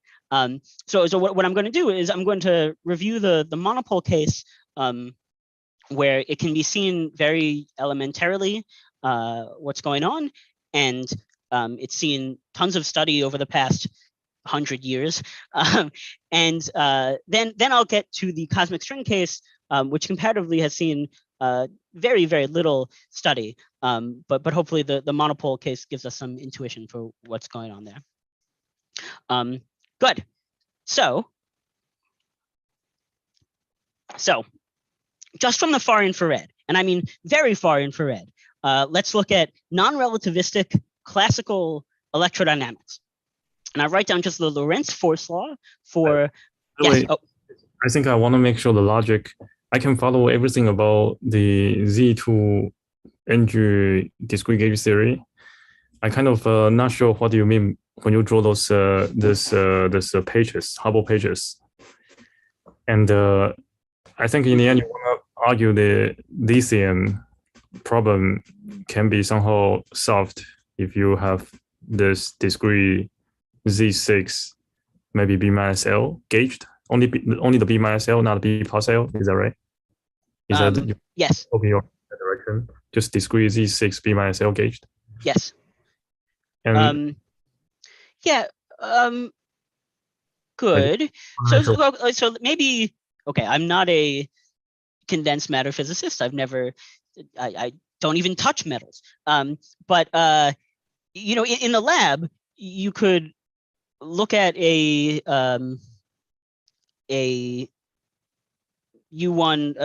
Speaker 2: So what I'm going to do is I'm going to review the monopole case, where it can be seen very elementarily what's going on, and it's seen tons of study over the past 100 years, and then I'll get to the cosmic string case, which comparatively has seen very, very little study, but hopefully the monopole case gives us some intuition for what's going on there. Good. So just from the far infrared, and I mean very far infrared, let's look at non-relativistic classical electrodynamics. And I write down just the Lorentz Force Law for, yes. Oh.
Speaker 1: I think I want to make sure the logic, I can follow everything about the Z2 energy discrete gauge theory. I kind of not sure what do you mean when you draw those this pages, Hubble pages. And I think in the end, you want to argue the lithium problem can be somehow solved if you have this discrete Z6, maybe B minus L gauged, only the B minus L, not the B plus L. Is that right? Is that
Speaker 2: yes?
Speaker 1: Okay, your direction, just discrete Z6 B minus L gauged.
Speaker 2: Yes.
Speaker 1: And
Speaker 2: yeah. Good. So maybe, okay, I'm not a condensed matter physicist. I don't even touch metals. But you know, in the lab, you could look at a U1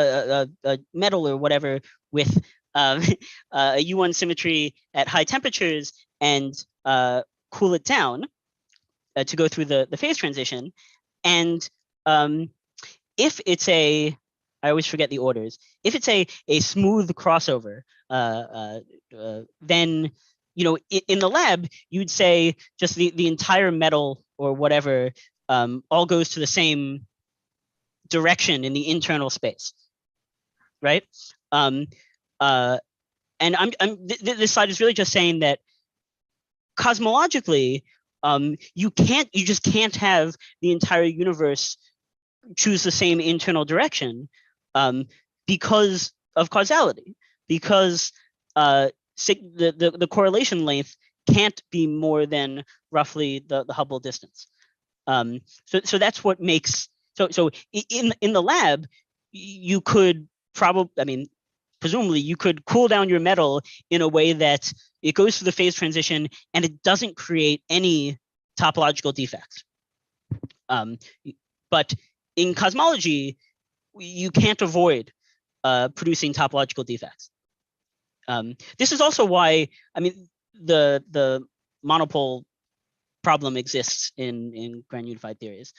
Speaker 2: a metal or whatever with a U1 symmetry at high temperatures and cool it down to go through the phase transition. And if it's I always forget the orders. If it's a smooth crossover, then, you know, in the lab, you'd say just the entire metal or whatever all goes to the same direction in the internal space, right? And this slide is really just saying that cosmologically, you just can't have the entire universe choose the same internal direction because of causality, because the correlation length can't be more than roughly the Hubble distance. So that's what makes, so in the lab, you could presumably you could cool down your metal in a way that it goes through the phase transition and it doesn't create any topological defects. But in cosmology, you can't avoid producing topological defects. This is also why, I mean, the monopole problem exists in grand unified theories,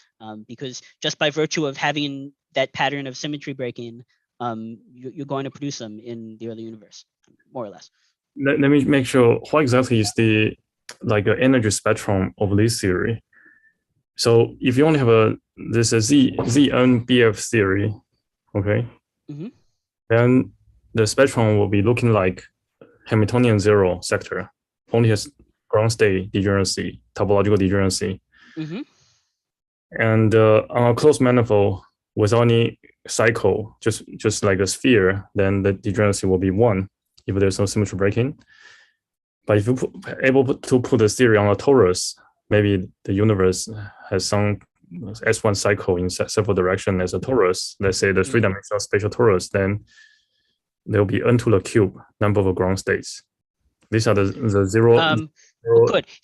Speaker 2: because just by virtue of having that pattern of symmetry breaking, you're going to produce them in the early universe, more or less.
Speaker 1: Let me make sure, what exactly is the energy spectrum of this theory? So if you only have this ZN BF theory, okay, then the spectrum will be looking like Hamiltonian zero sector, only has ground state degeneracy, topological degeneracy. And on a closed manifold without any cycle, just like a sphere, then the degeneracy will be 1 if there's no symmetry breaking. But if you able to put the theory on a torus, maybe the universe has some S1 cycle in several directions as a torus, let's say the three-dimensional spatial torus, then there will be n to the cube number of ground states. These are the zero.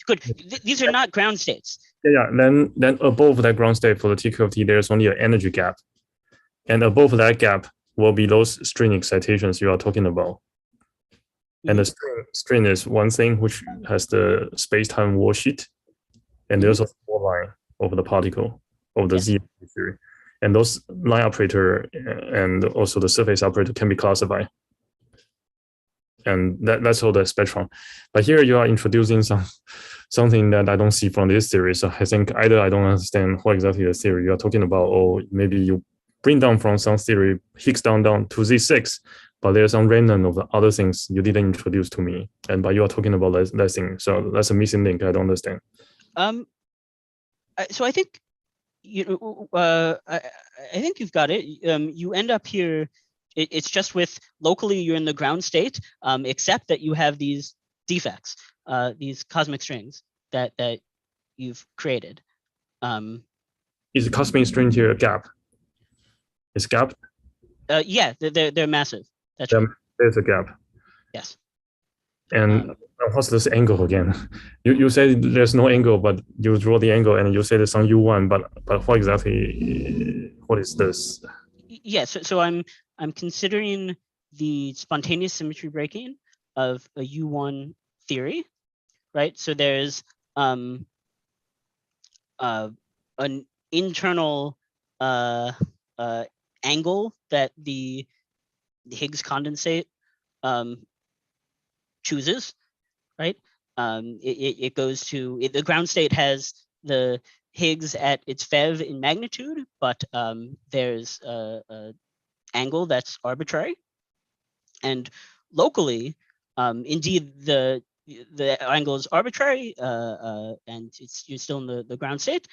Speaker 2: Good. These are not ground states.
Speaker 1: Yeah. Then above that ground state for the TQFT, there's only an energy gap, and above that gap will be those string excitations you are talking about. And the string is one thing which has the space-time wall sheet, and there's a wall line over the particle of the Z theory. And those line operator and also the surface operator can be classified. and that's all the spectrum. But here you are introducing something that I don't see from this theory. So I think either I don't understand what exactly the theory you are talking about, or maybe you bring down from some theory Higgs down to Z6, but there's some random of the other things you didn't introduce to me, and but you are talking about that thing. So that's a missing link. I don't understand.
Speaker 2: So I think I think you've got it. You end up here. It's just with locally you're in the ground state, except that you have these defects, these cosmic strings that you've created.
Speaker 1: Is the cosmic string here a gap? Is gap?
Speaker 2: Yeah, they're massive. That's right.
Speaker 1: There's a gap.
Speaker 2: Yes.
Speaker 1: And what's this angle again? You say there's no angle, but you draw the angle and you say there's some U1, but what exactly? What is this?
Speaker 2: Yeah, so I'm considering the spontaneous symmetry breaking of a U1 theory, right? So there's an internal angle that the Higgs condensate chooses, right? It goes to the ground state has the Higgs at its FeV in magnitude, but there's a angle that's arbitrary, and locally, indeed the angle is arbitrary, and you're still in the ground state,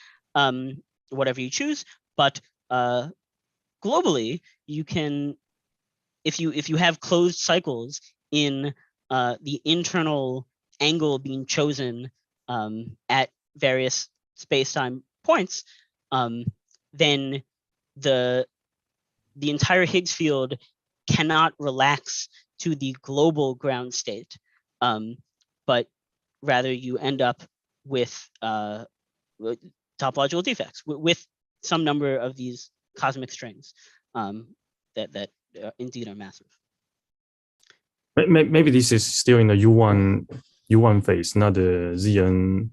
Speaker 2: whatever you choose, but globally you can, if you have closed cycles in the internal angle being chosen at various space-time points, then the entire Higgs field cannot relax to the global ground state, but rather you end up with topological defects with some number of these cosmic strings that indeed are massive.
Speaker 1: Maybe this is still in the U1 phase, not the ZN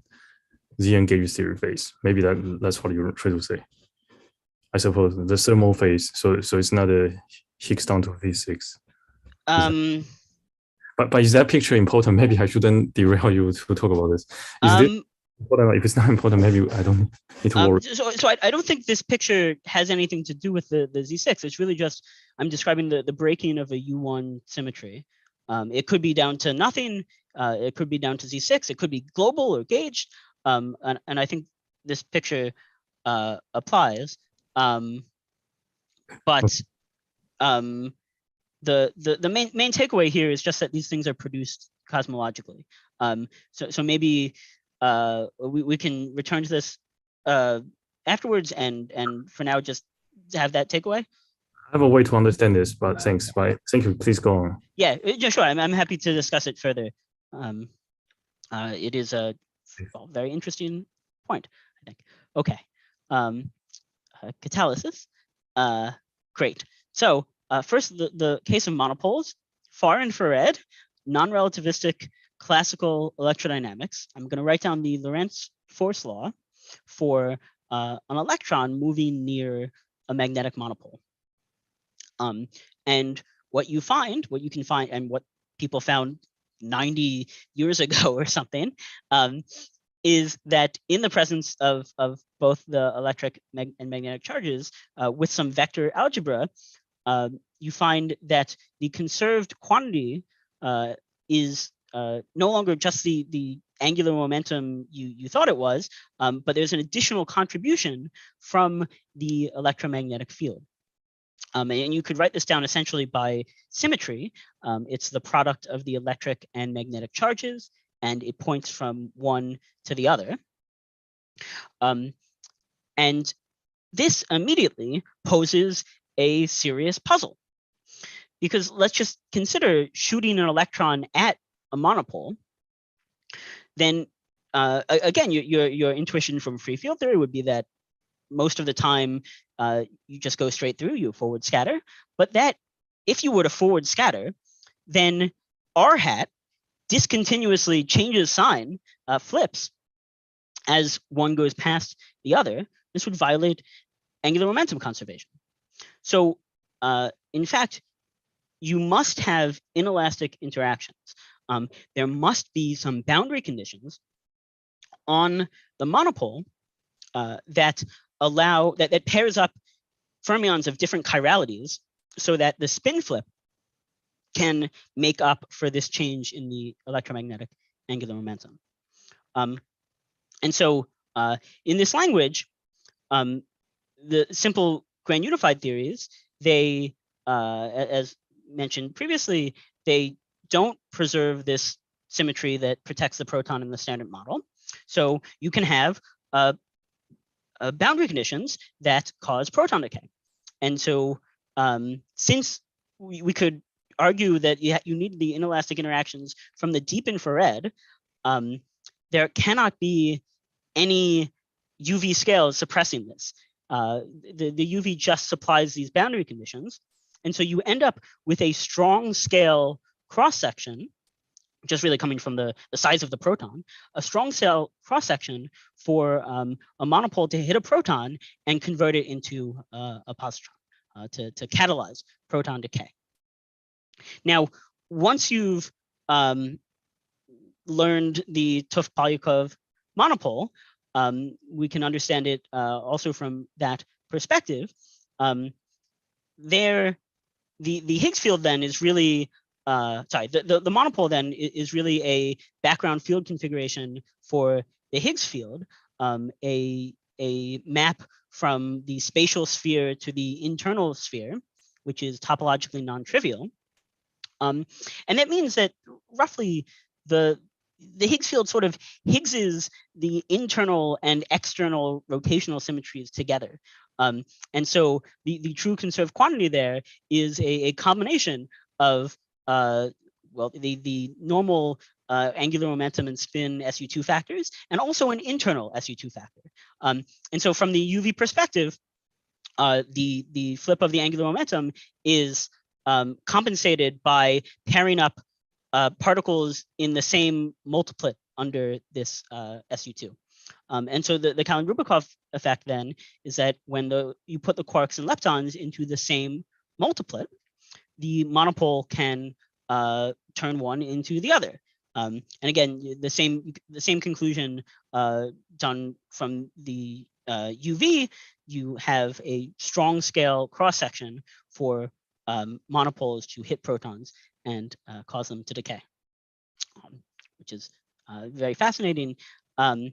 Speaker 1: gauge theory phase. Maybe that's what you're trying to say. I suppose the thermal phase. So it's not a Higgs down to V6. But is that picture important? Maybe I shouldn't derail you to talk about this. Is this important? If it's not important, maybe I don't need to worry.
Speaker 2: So I don't think this picture has anything to do with the Z6. It's really just I'm describing the breaking of a U1 symmetry. It could be down to nothing. It could be down to Z6. It could be global or gauged. And I think this picture applies. But the main takeaway here is just that these things are produced cosmologically. So maybe we can return to this afterwards, and for now just have that takeaway.
Speaker 1: I have a way to understand this, but thanks. Bye. Thank you. Please go on.
Speaker 2: Yeah, sure. I'm happy to discuss it further. It is a very interesting point, I think. Okay. Catalysis. Great. So first, the case of monopoles, far infrared, non-relativistic classical electrodynamics. I'm going to write down the Lorentz Force Law for an electron moving near a magnetic monopole. And what you can find, and what people found 90 years ago or something, is that in the presence of both the electric and magnetic charges with some vector algebra, you find that the conserved quantity is no longer just the angular momentum you thought it was, but there's an additional contribution from the electromagnetic field. And you could write this down essentially by symmetry. It's the product of the electric and magnetic charges, and it points from one to the other. And this immediately poses a serious puzzle, because let's just consider shooting an electron at a monopole. Then again, your intuition from free field theory would be that most of the time you just go straight through, you forward scatter. But that if you were to forward scatter, then r hat discontinuously changes sign, flips as one goes past the other. This would violate angular momentum conservation. So in fact, you must have inelastic interactions. There must be some boundary conditions on the monopole that pairs up fermions of different chiralities so that the spin flip can make up for this change in the electromagnetic angular momentum. And so in this language, the simple grand unified theories, they, as mentioned previously, they don't preserve this symmetry that protects the proton in the standard model. So you can have boundary conditions that cause proton decay. And so since we could argue that you need the inelastic interactions from the deep infrared, there cannot be any UV scales suppressing this. The UV just supplies these boundary conditions. And so you end up with a strong scale cross-section, just really coming from the size of the proton, a strong scale cross-section for a monopole to hit a proton and convert it into a positron, to catalyze proton decay. Now, once you've learned the Topological monopole, we can understand it also from that perspective. The Higgs field then is really, the monopole then is really a background field configuration for the Higgs field, a map from the spatial sphere to the internal sphere, which is topologically non-trivial. And that means that roughly the Higgs field sort of Higgses the internal and external rotational symmetries together. And so the true conserved quantity there is a combination of the normal angular momentum and spin SU2 factors, and also an internal SU2 factor. And so from the UV perspective, the flip of the angular momentum is compensated by pairing up particles in the same multiplet under this SU2. And so the Kalin-Rubikov effect then is that when you put the quarks and leptons into the same multiplet, the monopole can turn one into the other. And again, the same conclusion done from the UV. You have a strong scale cross section for monopoles to hit protons and cause them to decay, which is very fascinating. And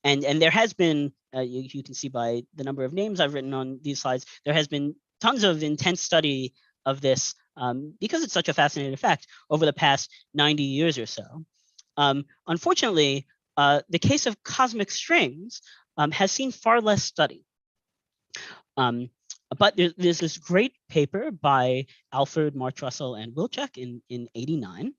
Speaker 2: there has been, you can see by the number of names I've written on these slides, there has been tons of intense study of this because it's such a fascinating effect over the past 90 years or so. Unfortunately, the case of cosmic strings has seen far less study. But there's this great paper by Alford, March Russell, and Wilczek in '89.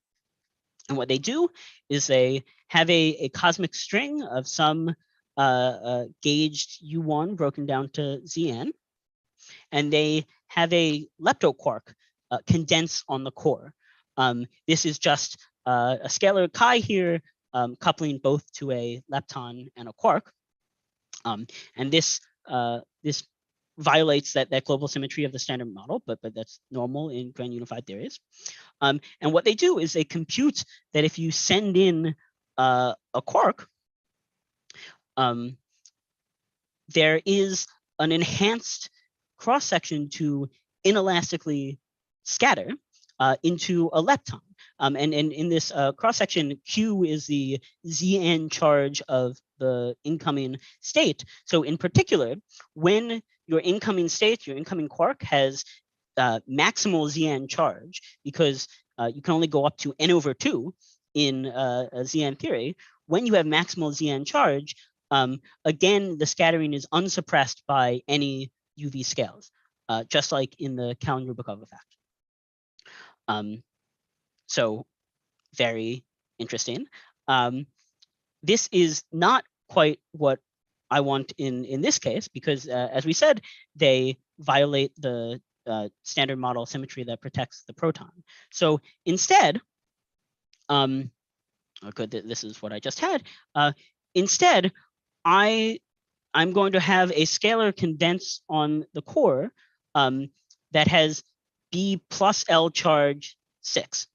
Speaker 2: And what they do is they have a cosmic string of some gauged U1 broken down to Zn, and they have a leptoquark condense on the core. This is just a scalar chi here, coupling both to a lepton and a quark. And this violates that global symmetry of the standard model, but that's normal in grand unified theories. And what they do is they compute that if you send in a quark, there is an enhanced cross section to inelastically scatter into a lepton. And in this cross section, Q is the Zn charge of the incoming state. So in particular, when your incoming state, your incoming quark has maximal Zn charge, because you can only go up to n/2 in a Zn theory. When you have maximal Zn charge, again, the scattering is unsuppressed by any UV scales, just like in the Kalin-Rubikov effect. So very interesting. This is not quite what I want in this case, because as we said, they violate the standard model symmetry that protects the proton. So instead, this is what I just had. Instead, I'm going to have a scalar condense on the core that has B plus L charge 6.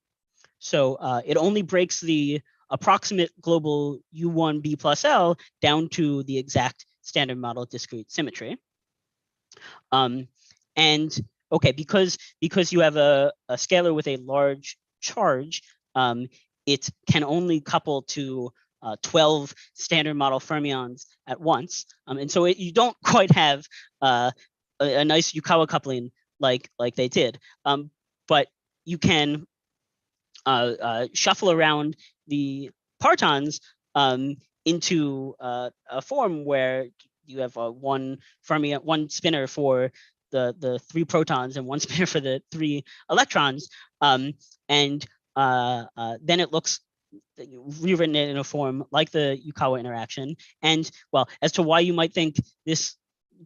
Speaker 2: So it only breaks the approximate global U1 B plus L down to the exact standard model discrete symmetry. And okay, because you have a scalar with a large charge, it can only couple to 12 standard model fermions at once. And so you don't quite have a nice Yukawa coupling like they did. But you can shuffle around the partons into a form where you have one fermion, one spinner for the 3 protons and one spinner for the 3 electrons, and then it looks rewritten in a form like the Yukawa interaction. And well, as to why you might think this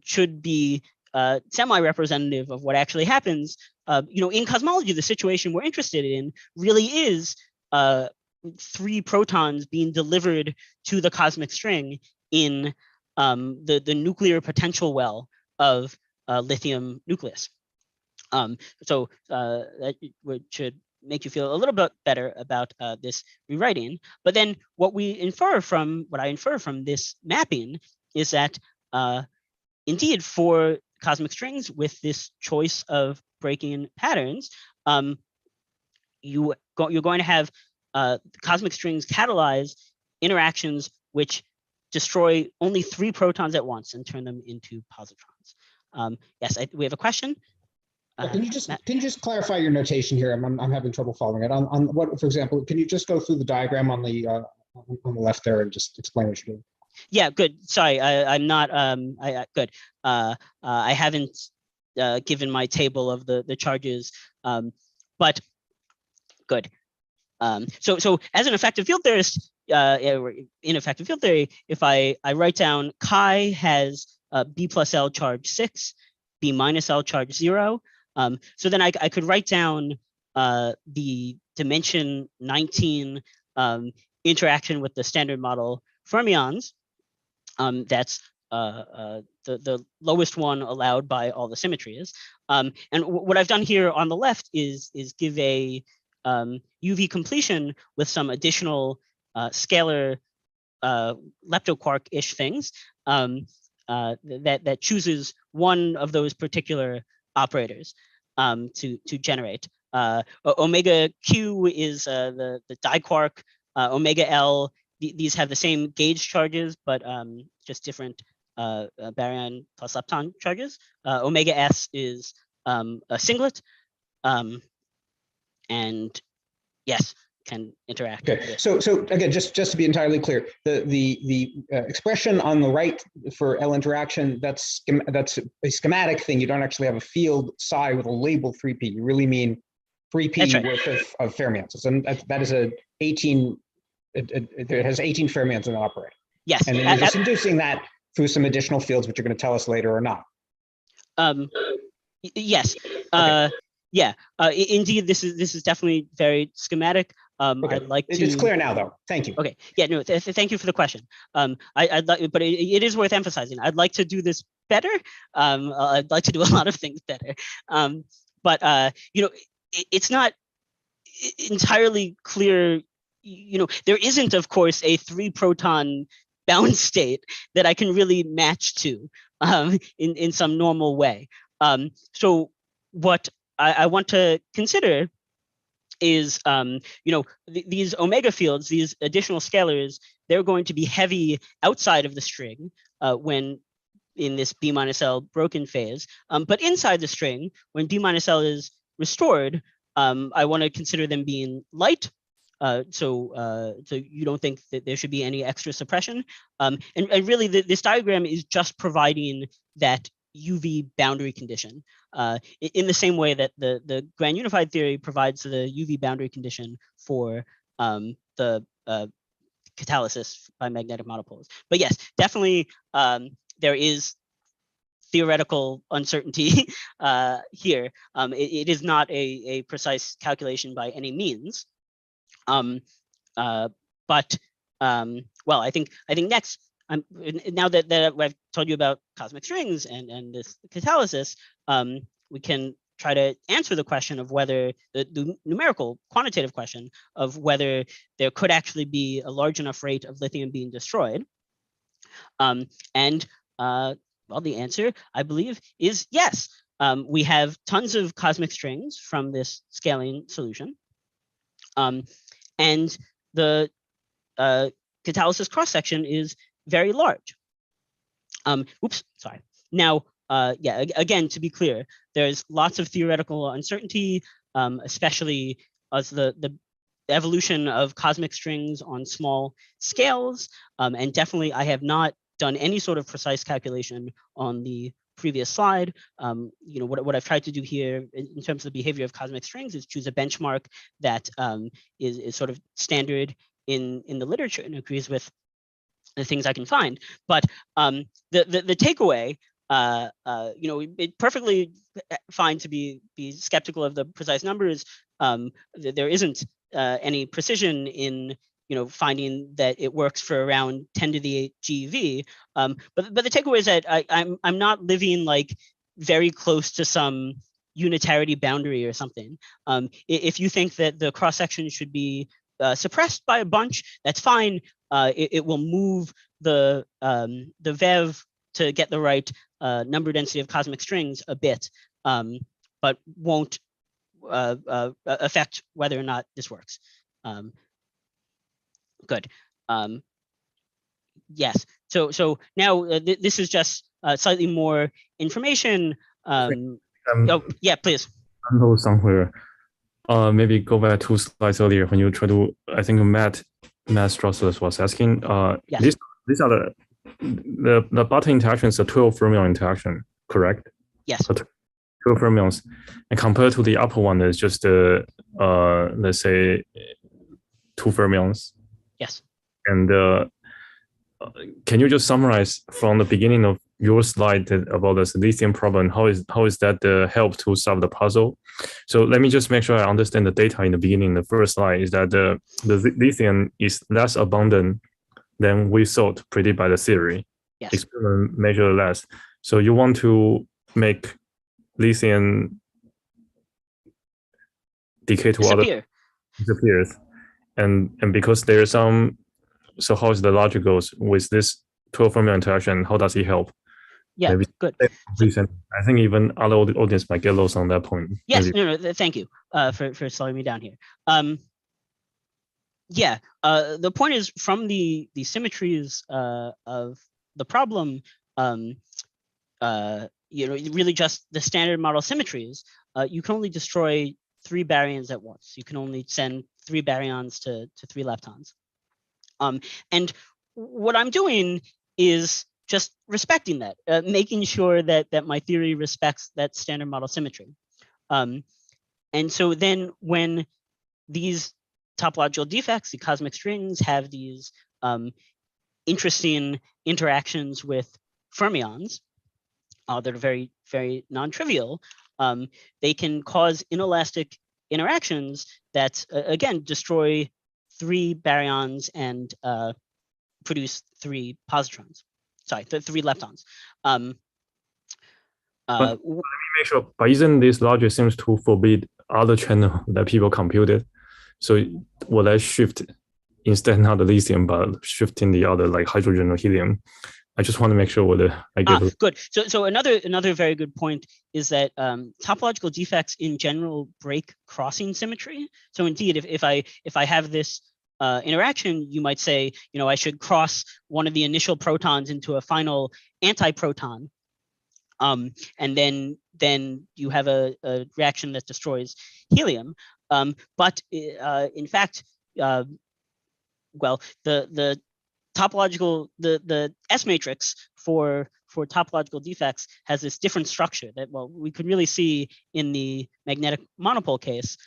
Speaker 2: should be semi-representative of what actually happens, in cosmology, the situation we're interested in really is 3 protons being delivered to the cosmic string in the nuclear potential well of lithium nucleus. So that should make you feel a little bit better about this rewriting. But then what I infer from this mapping is that indeed, for cosmic strings with this choice of breaking patterns, you're going to have cosmic strings catalyze interactions which destroy only 3 protons at once and turn them into positrons. Yes, we have a question.
Speaker 4: Can you just clarify your notation here? I'm having trouble following it. On what, for example, can you just go through the diagram on the left there and just explain what you're doing? Yeah,
Speaker 2: good. Sorry, I'm not. Good. I haven't given my table of the charges, but good. So as an effective field theorist, in effective field theory, if I write down chi has B plus L charge 6, B minus L charge 0, so then I could write down the dimension 19 interaction with the standard model fermions. That's the lowest one allowed by all the symmetries. And what I've done here on the left is give a UV completion with some additional scalar leptoquark-ish things that chooses one of those particular operators to generate. Omega Q is the diquark, omega L. These have the same gauge charges, but just different baryon plus lepton charges. Omega S is a singlet, and yes, can interact.
Speaker 4: Okay, so again, just to be entirely clear, the expression on the right for L interaction, that's a schematic thing. You don't actually have a field psi with a label 3p. You really mean 3p right. Worth of fermions, and that is a 18. It has 18 fermions in the operator.
Speaker 2: Yes,
Speaker 4: and then you're just inducing that through some additional fields, which you're going to tell us later or not.
Speaker 2: Yes.
Speaker 4: Okay.
Speaker 2: Yeah. Indeed, this is definitely very schematic.
Speaker 4: Okay.
Speaker 2: I'd like to.
Speaker 4: It's clear now, though. Thank you.
Speaker 2: Okay. Yeah. No. Thank you for the question. I'd like, but it is worth emphasizing. I'd like to do this better. I'd like to do a lot of things better. But it's not entirely clear. There isn't, of course, a 3-proton bound state that I can really match to in some normal way. So what I want to consider is, these omega fields, these additional scalars, they're going to be heavy outside of the string when in this B minus L broken phase. But inside the string, when B minus L is restored, I want to consider them being light. So you don't think that there should be any extra suppression. And really, this diagram is just providing that UV boundary condition in the same way that the grand unified theory provides the UV boundary condition for the catalysis by magnetic monopoles. But yes, definitely there is theoretical uncertainty here. It is not a precise calculation by any means. But well, I think next, now that I've told you about cosmic strings and this catalysis, we can try to answer the question of whether the numerical quantitative question of whether there could actually be a large enough rate of lithium being destroyed. Well, the answer, I believe, is yes. We have tons of cosmic strings from this scaling solution. And the catalysis cross-section is very large. Oops, sorry. Now, yeah, again, to be clear, there's lots of theoretical uncertainty, especially as the evolution of cosmic strings on small scales. And definitely, I have not done any sort of precise calculation on the previous slide. You know, what I've tried to do here in terms of the behavior of cosmic strings is choose a benchmark that is sort of standard in the literature and agrees with the things I can find. But the takeaway, you know, it's perfectly fine to be skeptical of the precise numbers. There isn't any precision in, you know, finding that it works for around 10 to the 8 GeV. But the takeaway is that I'm not living like very close to some unitarity boundary or something. If you think that the cross section should be suppressed by a bunch, that's fine. It will move the VEV to get the right number density of cosmic strings a bit, but won't affect whether or not this works. Good. Yes. So now this is just slightly more information. Oh yeah, please.
Speaker 1: I know somewhere. Maybe go back 2 slides earlier when you try to. I think Matt Strauss was asking.
Speaker 2: Yes.
Speaker 1: These are the button interaction is a 12 fermion interaction, correct?
Speaker 2: Yes.
Speaker 1: 12 fermions, and compared to the upper one, is just let's say 2 fermions.
Speaker 2: Yes.
Speaker 1: And can you just summarize from the beginning of your slide about this lithium problem? How is that help to solve the puzzle? So let me just make sure I understand the data in the beginning. The first slide is that the lithium is less abundant than we thought predicted by the theory.
Speaker 2: Yes.
Speaker 1: Experiment measure less. So you want to make lithium decay to other disappears, and because there's some. So how is the logic goes with this 12 fermion interaction? How does it help?
Speaker 2: Yeah, maybe good.
Speaker 1: I think even other audience might get lost on that point.
Speaker 2: Yes, no, thank you for slowing me down here. Yeah, the point is from the symmetries of the problem, you know, really just the standard model symmetries, you can only destroy 3 baryons at once. You can only send 3 baryons to 3 leptons. And what I'm doing is just respecting that, making sure that my theory respects that standard model symmetry. And so then when these topological defects, the cosmic strings, have these interesting interactions with fermions that are very, very non-trivial, they can cause inelastic interactions that, again, destroy 3 baryons and produce 3 positrons. Sorry, 3 leptons.
Speaker 1: But let me make sure. But isn't this logic seems to forbid other channel that people computed? So will I shift instead not the lithium, but shifting the other like hydrogen or helium? I just want to make sure whether I get it.
Speaker 2: Good. So another very good point is that topological defects in general break crossing symmetry. So indeed, if I have this interaction, you might say, you know, I should cross one of the initial protons into a final antiproton, and then you have a reaction that destroys helium. But in fact, well, the topological the S matrix for topological defects has this different structure that, well, we could really see in the magnetic monopole case.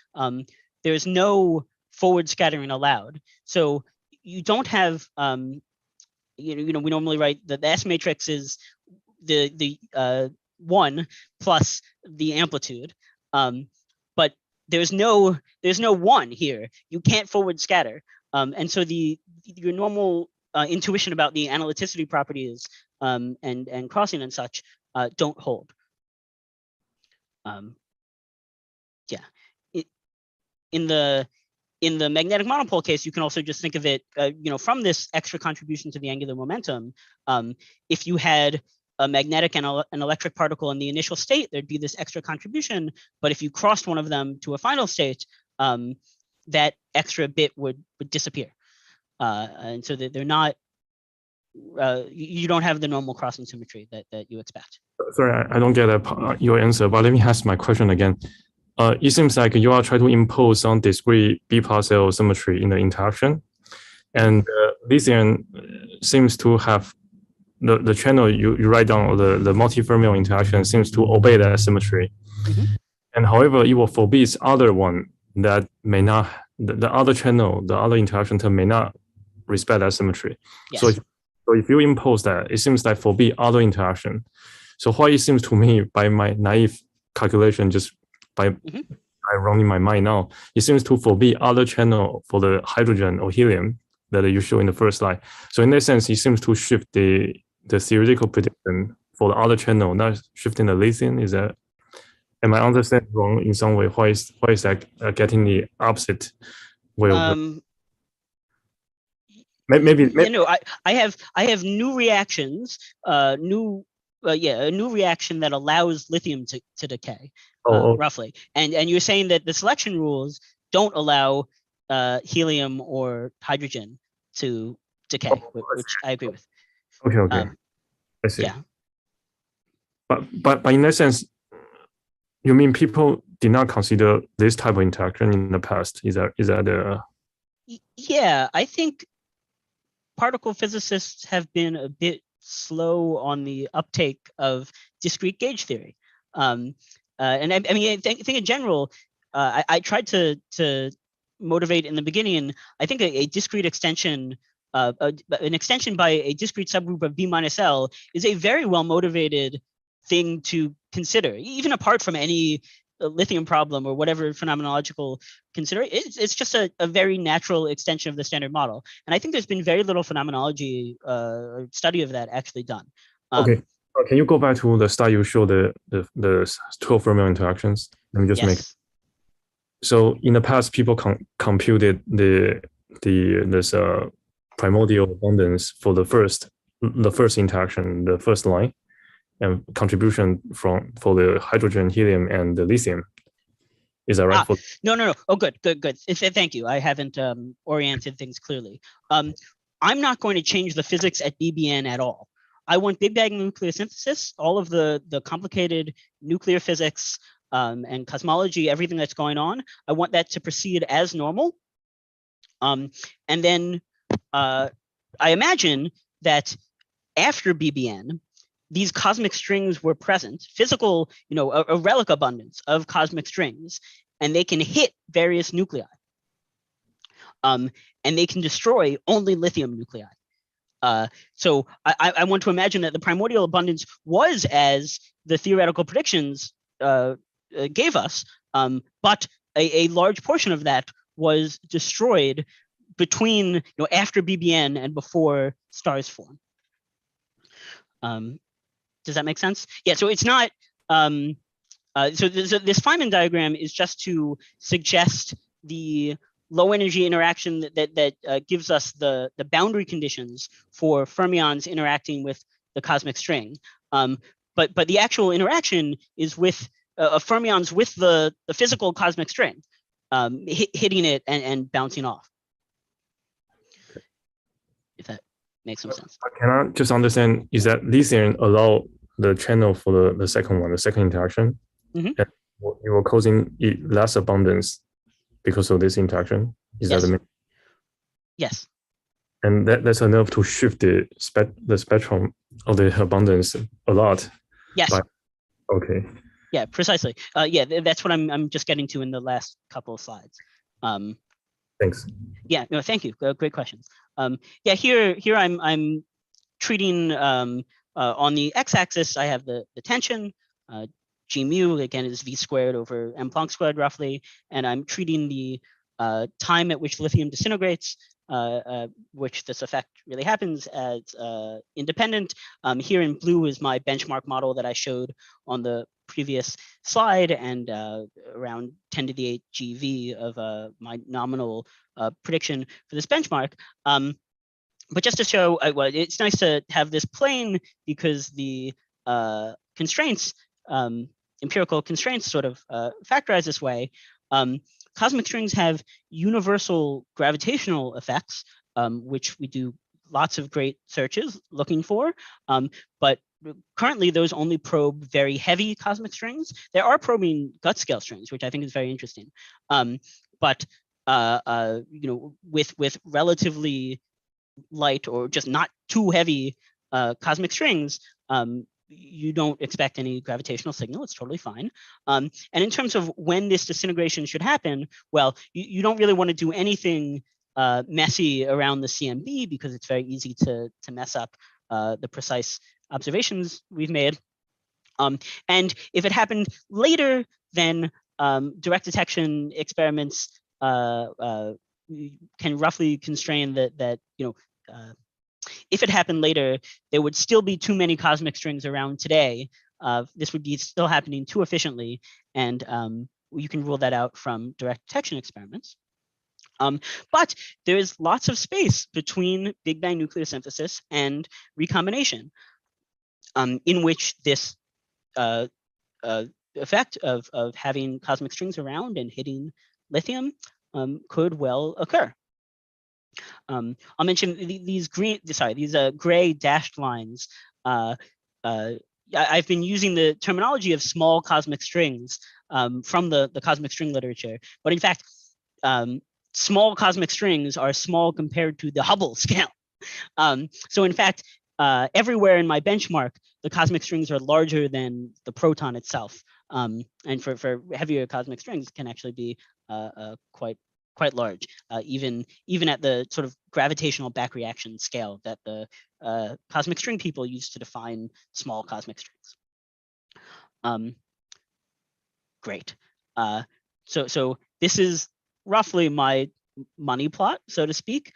Speaker 2: There's no forward scattering allowed, so you don't have you know we normally write the S matrix is the 1 plus the amplitude, but there's no 1 here. You can't forward scatter, and so your normal intuition about the analyticity properties and crossing and such don't hold. in the magnetic monopole case, you can also just think of it, from this extra contribution to the angular momentum. If you had a magnetic and an electric particle in the initial state, there'd be this extra contribution. But if you crossed one of them to a final state, that extra bit would disappear. And so that they're not, you don't have the normal crossing symmetry that you expect.
Speaker 1: Sorry, I don't get your answer, but let me ask my question again. It seems like you are trying to impose some discrete B plus L symmetry in the interaction. And lithium seems to have the channel you write down, or the multi-fermion interaction seems to obey that symmetry. Mm-hmm. And however, it will forbids other one that may not, the other channel, the other interaction term may not respect that symmetry. Yes. So if you impose that, it seems like forbid other interaction. So what it seems to me, by my naive calculation, just by I running my mind now, it seems to forbid other channel for the hydrogen or helium that you show in the first slide. So in that sense, it seems to shift the theoretical prediction for the other channel, not shifting the lithium. Is that, am I understanding wrong in some way? Why is that getting the opposite way of maybe
Speaker 2: I have new reactions, a new reaction that allows lithium to decay, roughly. And you're saying that the selection rules don't allow helium or hydrogen to decay, which I agree with.
Speaker 1: Okay. I see.
Speaker 2: Yeah.
Speaker 1: But in that sense, you mean people did not consider this type of interaction in the past? Is that
Speaker 2: Yeah, I think particle physicists have been a bit slow on the uptake of discrete gauge theory. And I think in general, I tried to motivate in the beginning. I think a discrete extension, an extension by a discrete subgroup of B minus L is a very well motivated thing to consider, even apart from any lithium problem or whatever phenomenological consider. It's just a very natural extension of the standard model. And I think there's been very little phenomenology study of that actually done.
Speaker 1: Okay. Can you go back to the slide you showed the 12 fermion interactions? Let me just make. So in the past, people computed this primordial abundance for the first interaction, the first line, and contribution for the hydrogen, helium, and the lithium. Is that right?
Speaker 2: No. Oh, good. Thank you. I haven't oriented things clearly. I'm not going to change the physics at BBN at all. I want Big Bang nucleosynthesis, all of the complicated nuclear physics and cosmology, everything that's going on. I want that to proceed as normal. And then I imagine that after BBN, these cosmic strings were present, physical, a relic abundance of cosmic strings, and they can hit various nuclei. And they can destroy only lithium nuclei. So I want to imagine that the primordial abundance was as the theoretical predictions gave us, but a large portion of that was destroyed between, after BBN and before stars form. Does that make sense? Yeah, so it's not, so this Feynman diagram is just to suggest the low energy interaction that gives us the boundary conditions for fermions interacting with the cosmic string. But the actual interaction is with fermions with the physical cosmic string, hitting it and bouncing off. If that makes some sense.
Speaker 1: Can I just understand, is that lithium allow the channel for the second one, the second interaction? Mm-hmm. And you were causing it less abundance because of this interaction? Is that the
Speaker 2: Yes.
Speaker 1: And that's enough to shift the spectrum of the abundance a lot?
Speaker 2: Yes.
Speaker 1: Okay.
Speaker 2: Yeah, precisely. Yeah, that's what I'm just getting to in the last couple of slides.
Speaker 1: Thanks.
Speaker 2: Yeah, no, thank you. Great questions. Yeah, here I'm treating on the x-axis, I have the tension. G mu again is v squared over m Planck squared roughly, and I'm treating the time at which lithium disintegrates, which this effect really happens as independent. Here in blue is my benchmark model that I showed on the previous slide, and around 10 to the 8 GeV of my nominal prediction for this benchmark. But just to show, well, it's nice to have this plane because the constraints, empirical constraints sort of factorize this way. Cosmic strings have universal gravitational effects, which we do lots of great searches looking for, but currently those only probe very heavy cosmic strings. They are probing gut scale strings, which I think is very interesting. But you know, with relatively light or just not too heavy cosmic strings, you don't expect any gravitational signal. It's totally fine. And in terms of when this disintegration should happen, well, you don't really want to do anything messy around the CMB because it's very easy to mess up the precise observations we've made. And if it happened later, then direct detection experiments can roughly constrain that you know, if it happened later, there would still be too many cosmic strings around today. This would be still happening too efficiently, and you can rule that out from direct detection experiments. But there is lots of space between Big Bang nucleosynthesis and recombination, in which this effect of having cosmic strings around and hitting lithium could well occur. I'll mention these gray dashed lines. I've been using the terminology of small cosmic strings from the cosmic string literature, but in fact, small cosmic strings are small compared to the Hubble scale. So in fact, everywhere in my benchmark, the cosmic strings are larger than the proton itself. And for heavier cosmic strings can actually be quite large, even at the sort of gravitational back reaction scale that the cosmic string people use to define small cosmic strings. Great. So this is roughly my money plot, so to speak.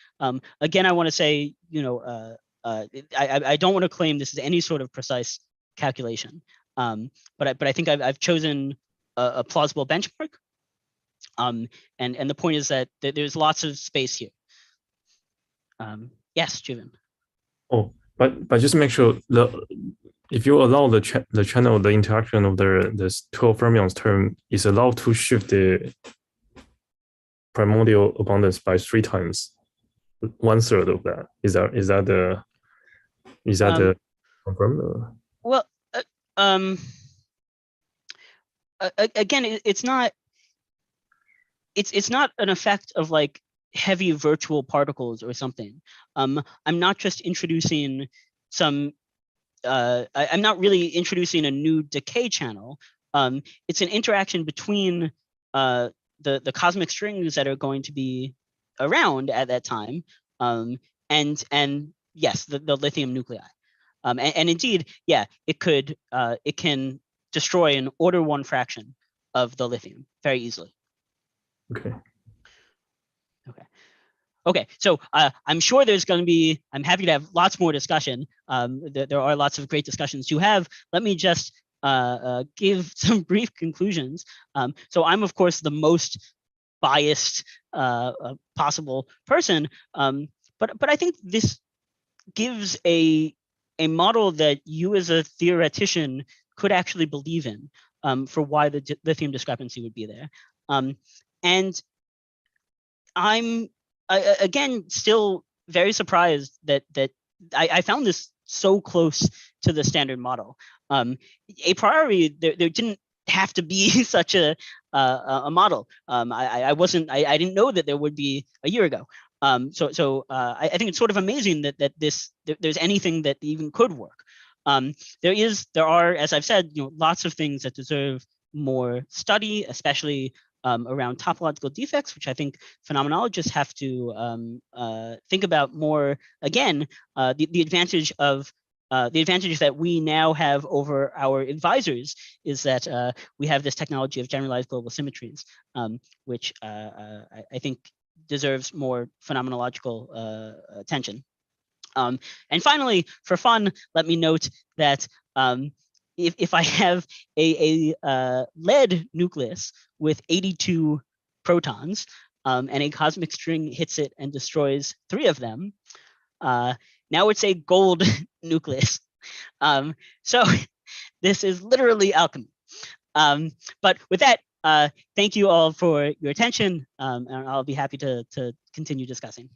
Speaker 2: Again, I want to say, you know, I don't want to claim this is any sort of precise calculation, but I think I've chosen a plausible benchmark. And the point is that there's lots of space here. Yes, Juven.
Speaker 1: Oh, but just make sure if you allow the channel, the interaction of the 12 fermions term is allowed to shift the primordial abundance by 3 times, 1/3 of that. Is that the confirmed?
Speaker 2: Well, again, it's not an effect of like heavy virtual particles or something. I'm not just introducing some. I'm not really introducing a new decay channel. It's an interaction between the cosmic strings that are going to be around at that time, and yes, the lithium nuclei. And indeed, yeah, it can destroy an order 1 fraction of the lithium very easily. Okay. So I'm sure there's going to be. I'm happy to have lots more discussion. There are lots of great discussions to have. Let me just give some brief conclusions. So I'm of course the most biased possible person, but I think this gives a model that you as a theoretician could actually believe in for why the lithium discrepancy would be there. And I'm again still very surprised that I found this so close to the standard model. A priori, there didn't have to be such a model. I didn't know that there would be a year ago. So I think it's sort of amazing that there's anything that even could work. There are, as I've said, you know, lots of things that deserve more study, especially around topological defects, which I think phenomenologists have to think about more. Again, the advantage of the advantage that we now have over our advisors is that we have this technology of generalized global symmetries, which I think deserves more phenomenological attention. And finally, for fun, let me note that if I have a lead nucleus with 82 protons and a cosmic string hits it and destroys 3 of them, now it's a gold nucleus. So this is literally alchemy. But with that, thank you all for your attention, and I'll be happy to continue discussing.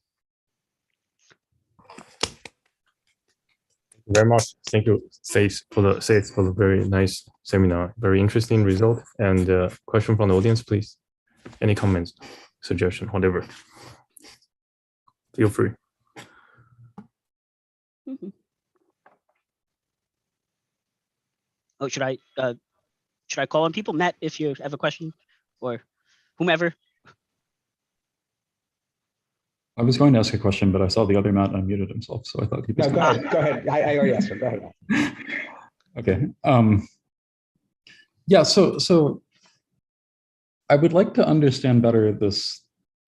Speaker 1: Thank you very much. Thank you, Seth, for the very nice seminar. Very interesting result. And question from the audience, please. Any comments, suggestion, whatever. Feel free.
Speaker 2: Oh, should I call on people? Matt, if you have a question, or whomever.
Speaker 3: I was going to ask a question, but I saw the other Matt unmuted himself, so I thought he was.
Speaker 4: No, go ahead. Go ahead. I already asked him. Go ahead.
Speaker 3: Okay. Yeah. So I would like to understand better this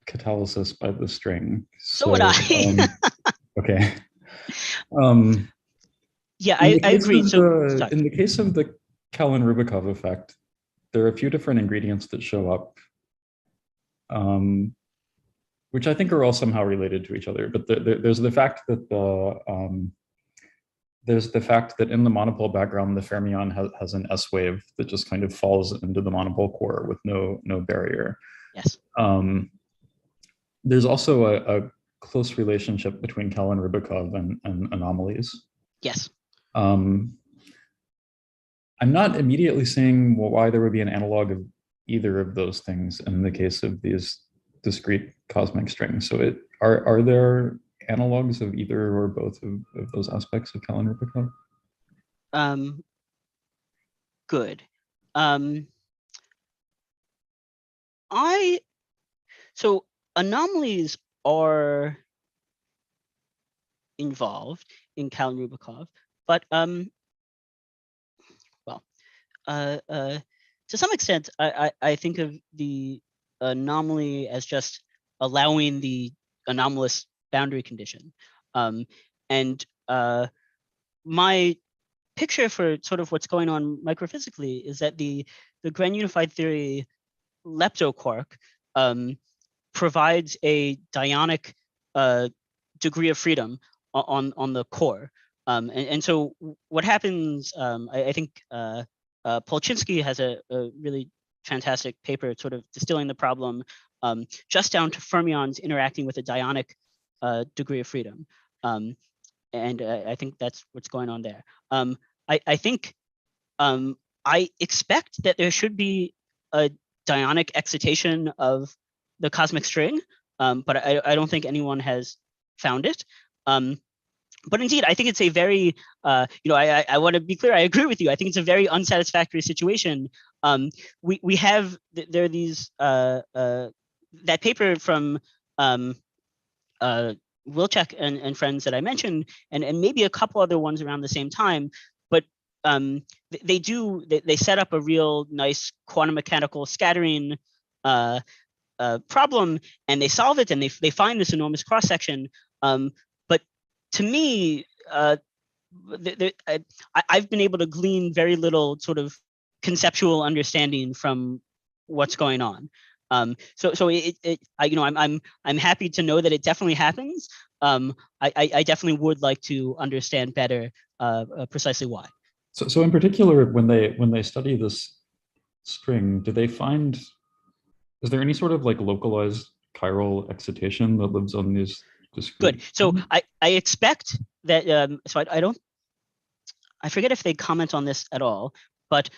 Speaker 3: catalysis by the string.
Speaker 2: So would I.
Speaker 3: Okay.
Speaker 2: Yeah, I agree.
Speaker 3: In the case of the Kalin-Rubikov effect, there are a few different ingredients that show up, which I think are all somehow related to each other. But there's the fact that in the monopole background, the fermion has an S wave that just kind of falls into the monopole core with no barrier.
Speaker 2: Yes.
Speaker 3: There's also a close relationship between Kalin-Rubikov and anomalies.
Speaker 2: Yes.
Speaker 3: I'm not immediately seeing why there would be an analog of either of those things in the case of these discrete cosmic strings. So are there analogs of either or both of those aspects of Kalin-Rubikov?
Speaker 2: Good. So anomalies are involved in Kalin-Rubikov, but to some extent, I think of the anomaly as just allowing the anomalous boundary condition. And my picture for sort of what's going on microphysically is that the grand unified theory leptoquark provides a dyonic degree of freedom on the core. And so what happens, I think Polchinski has a really fantastic paper sort of distilling the problem just down to fermions interacting with a dyonic degree of freedom. And I think that's what's going on there. I think I expect that there should be a dyonic excitation of the cosmic string, but I don't think anyone has found it. But indeed, I think it's a very, I want to be clear, I agree with you. I think it's a very unsatisfactory situation. We have, there are these, that paper from Wilczek and friends that I mentioned, and maybe a couple other ones around the same time, but they set up a real nice quantum mechanical scattering problem, and they solve it, and they find this enormous cross section. But to me, I've been able to glean very little sort of conceptual understanding from what's going on. So I'm happy to know that it definitely happens. I definitely would like to understand better precisely why.
Speaker 3: So in particular, when they study this string, do they find, is there any sort of like localized chiral excitation that lives on these discrete?
Speaker 2: Good. So I expect that, so I forget if they comment on this at all, but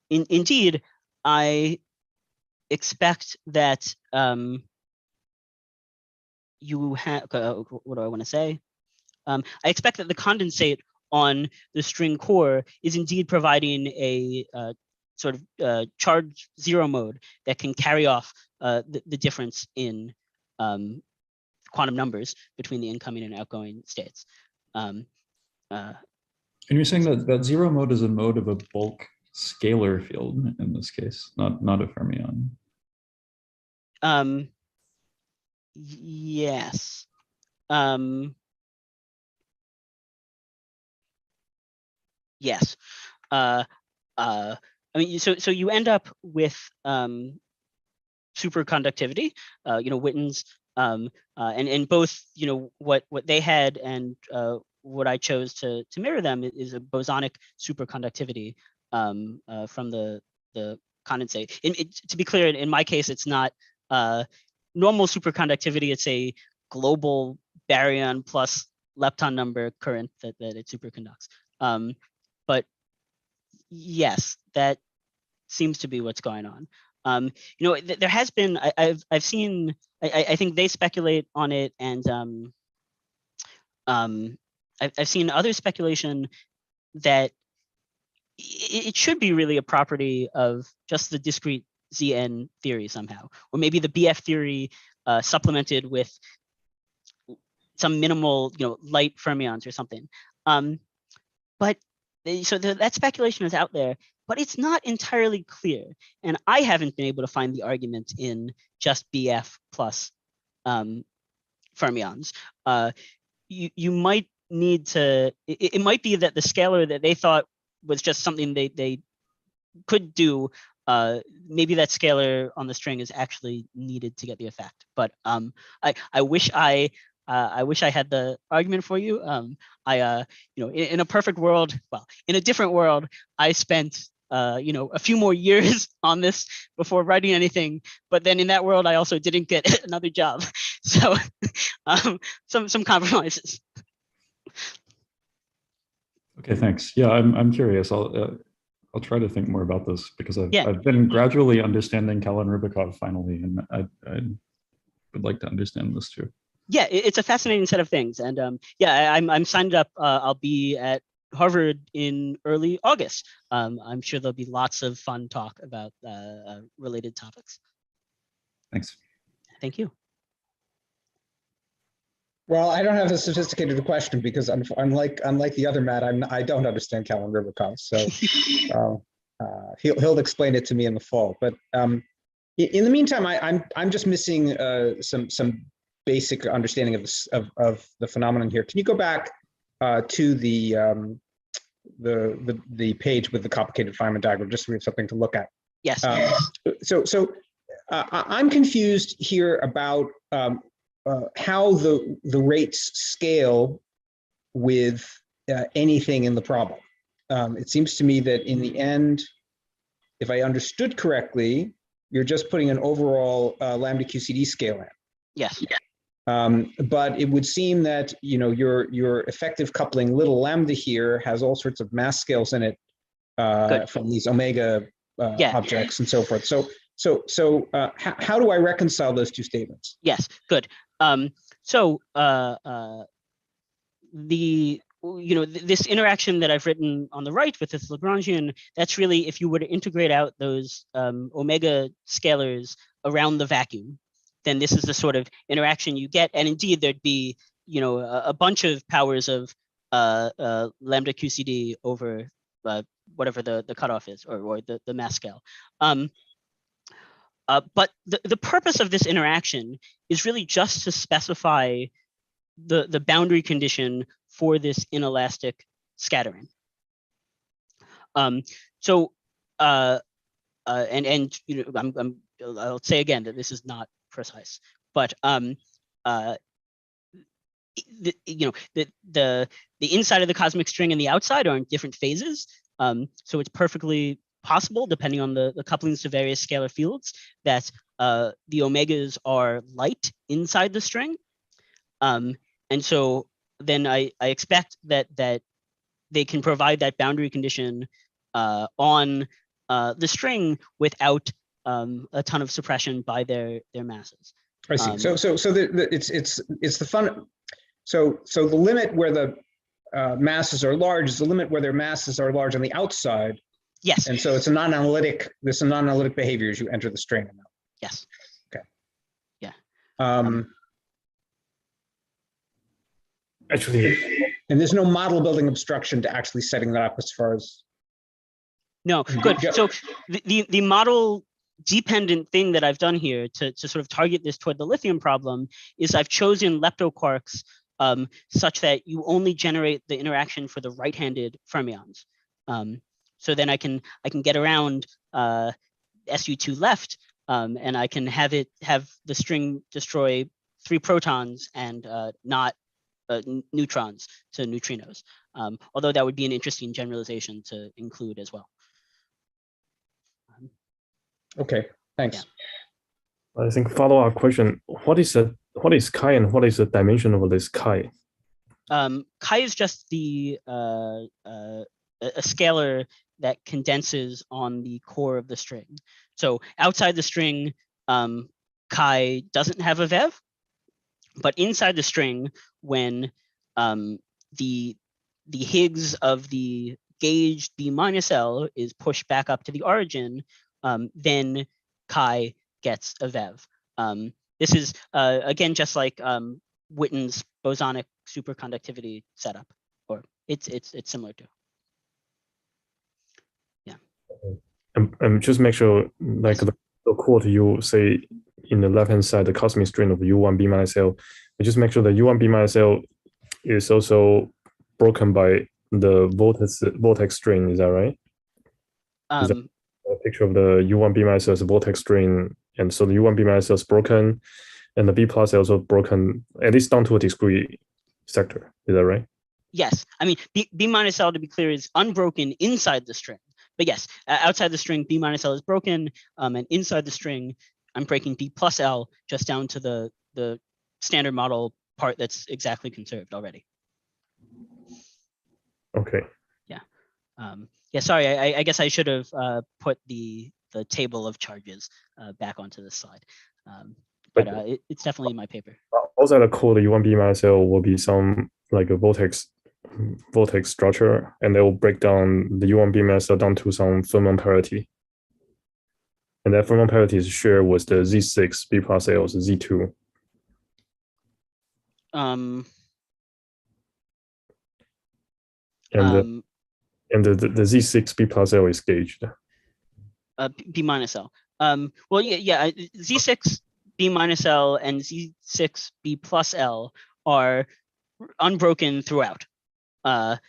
Speaker 2: indeed, I expect that you have, what do I want to say? I expect that the condensate on the string core is indeed providing a sort of charge zero mode that can carry off the difference in quantum numbers between the incoming and outgoing states.
Speaker 3: And you're saying that zero mode is a mode of a bulk scalar field in this case, not a fermion.
Speaker 2: Yes. Yes. I mean, so you end up with superconductivity, Witten's, and both, what they had and what I chose to mirror them is a bosonic superconductivity from the condensate. To be clear, in my case, it's not normal superconductivity. It's a global baryon plus lepton number current that it superconducts. But yes, that seems to be what's going on. There has been, I've seen, I think they speculate on it, and I've seen other speculation that it should be really a property of just the discrete ZN theory somehow, or maybe the BF theory supplemented with some minimal, light fermions or something. But so that speculation is out there, but it's not entirely clear. And I haven't been able to find the argument in just BF plus fermions. You might need to, it might be that the scalar that they thought was just something they could do, maybe that scalar on the string is actually needed to get the effect. But I wish I had the argument for you. In a perfect world, well, in a different world, I spent a few more years on this before writing anything. But then in that world, I also didn't get another job. So some compromises.
Speaker 3: Okay, thanks. Yeah, I'm curious. I'll try to think more about this because I've been gradually understanding Kalin-Rubikov finally, and I would like to understand this too.
Speaker 2: Yeah, it's a fascinating set of things, and I'm signed up. I'll be at Harvard in early August. I'm sure there'll be lots of fun talk about related topics.
Speaker 3: Thanks.
Speaker 2: Thank you.
Speaker 4: Well, I don't have a sophisticated question because unlike the other Matt, I don't understand Kalin-Rubikov, so he'll explain it to me in the fall. But in the meantime, I'm just missing some basic understanding of the phenomenon here. Can you go back to the page with the complicated Feynman diagram, just so we have something to look at?
Speaker 2: Yes.
Speaker 4: So I'm confused here about how the rates scale with anything in the problem. It seems to me that in the end, if I understood correctly, you're just putting an overall lambda QCD scale in.
Speaker 2: Yes.
Speaker 4: But it would seem that your effective coupling little lambda here has all sorts of mass scales in it from these omega objects and so forth. So how do I reconcile those two statements?
Speaker 2: Yes, good. This interaction that I've written on the right with this Lagrangian, that's really if you were to integrate out those omega scalars around the vacuum, then this is the sort of interaction you get. And indeed, there'd be a bunch of powers of lambda QCD over whatever the cutoff is, or the mass scale. But the purpose of this interaction is really just to specify the boundary condition for this inelastic scattering. I'll say again that this is not precise, but the inside of the cosmic string and the outside are in different phases. So it's perfectly possible, depending on the couplings to various scalar fields, that the omegas are light inside the string. And so then I expect that they can provide that boundary condition on the string without a ton of suppression by their masses.
Speaker 4: I see. So it's the fun. So the limit where the masses are large is the limit where their masses are large on the outside.
Speaker 2: Yes.
Speaker 4: And so it's a non-analytic. There's some non-analytic behavior as you enter the string.
Speaker 2: Yes.
Speaker 4: Okay.
Speaker 2: Yeah.
Speaker 1: Actually,
Speaker 4: And there's no model building obstruction to actually setting that up as far as.
Speaker 2: No, good. So the model dependent thing that I've done here to sort of target this toward the lithium problem is I've chosen leptoquarks such that you only generate the interaction for the right-handed fermions. So then I can get around SU2 left, and I can have the string destroy 3 protons and not neutrons to neutrinos. Although that would be an interesting generalization to include as well.
Speaker 4: Okay, thanks.
Speaker 1: Yeah. I think follow-up question: what is chi and what is the dimension of this chi?
Speaker 2: Chi is just a scalar that condenses on the core of the string. So outside the string, chi doesn't have a vev, but inside the string, when the Higgs of the gauged B minus L is pushed back up to the origin, then chi gets a vev. This is again just like Witten's bosonic superconductivity setup, or it's similar to. Yeah.
Speaker 1: And just make sure, like the quote you say in the left-hand side, the cosmic string of U1 B minus L, just make sure that U1 B minus L is also broken by the vortex string. Is that right? Is that a picture of the U1 B minus L as a vortex string, and so the U1 B minus L is broken, and the B plus L also broken, at least down to a discrete sector. Is that right?
Speaker 2: Yes. I mean, B minus L, to be clear, is unbroken inside the string. But yes, outside the string, B minus L is broken, and inside the string, I'm breaking B plus L just down to the standard model part that's exactly conserved already.
Speaker 1: Okay.
Speaker 2: Yeah. Yeah. Sorry, I guess I should have put the table of charges back onto this slide, but it's definitely in my paper.
Speaker 1: Outside the core, the U1 B minus L will be some like a vortex structure, and they will break down the U1 B minus L down to some Fermion parity. And that Fermion parity is shared with the Z6 B plus L's Z2. And the Z6 B plus L is gauged.
Speaker 2: B minus L. Well, yeah. Z6 B minus L and Z6 B plus L are unbroken throughout.
Speaker 1: But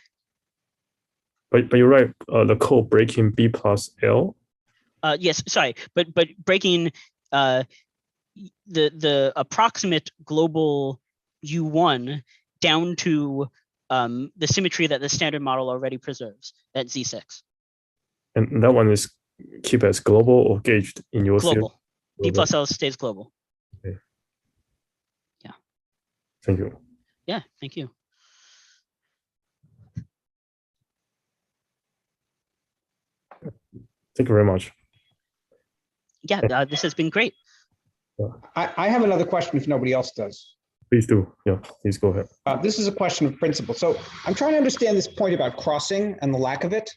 Speaker 1: you're right. The code breaking B plus L.
Speaker 2: Yes, sorry, but breaking the approximate global U1 down to the symmetry that the standard model already preserves at Z6.
Speaker 1: And that one is keep as global or gauged in your
Speaker 2: global. B plus L stays global.
Speaker 1: Okay.
Speaker 2: Yeah.
Speaker 1: Thank you.
Speaker 2: Yeah, thank you.
Speaker 1: Thank you very much.
Speaker 2: Yeah, this has been great.
Speaker 4: I have another question if nobody else does.
Speaker 1: Please do. Yeah, please go ahead.
Speaker 4: This is a question of principle. So I'm trying to understand this point about crossing and the lack of it,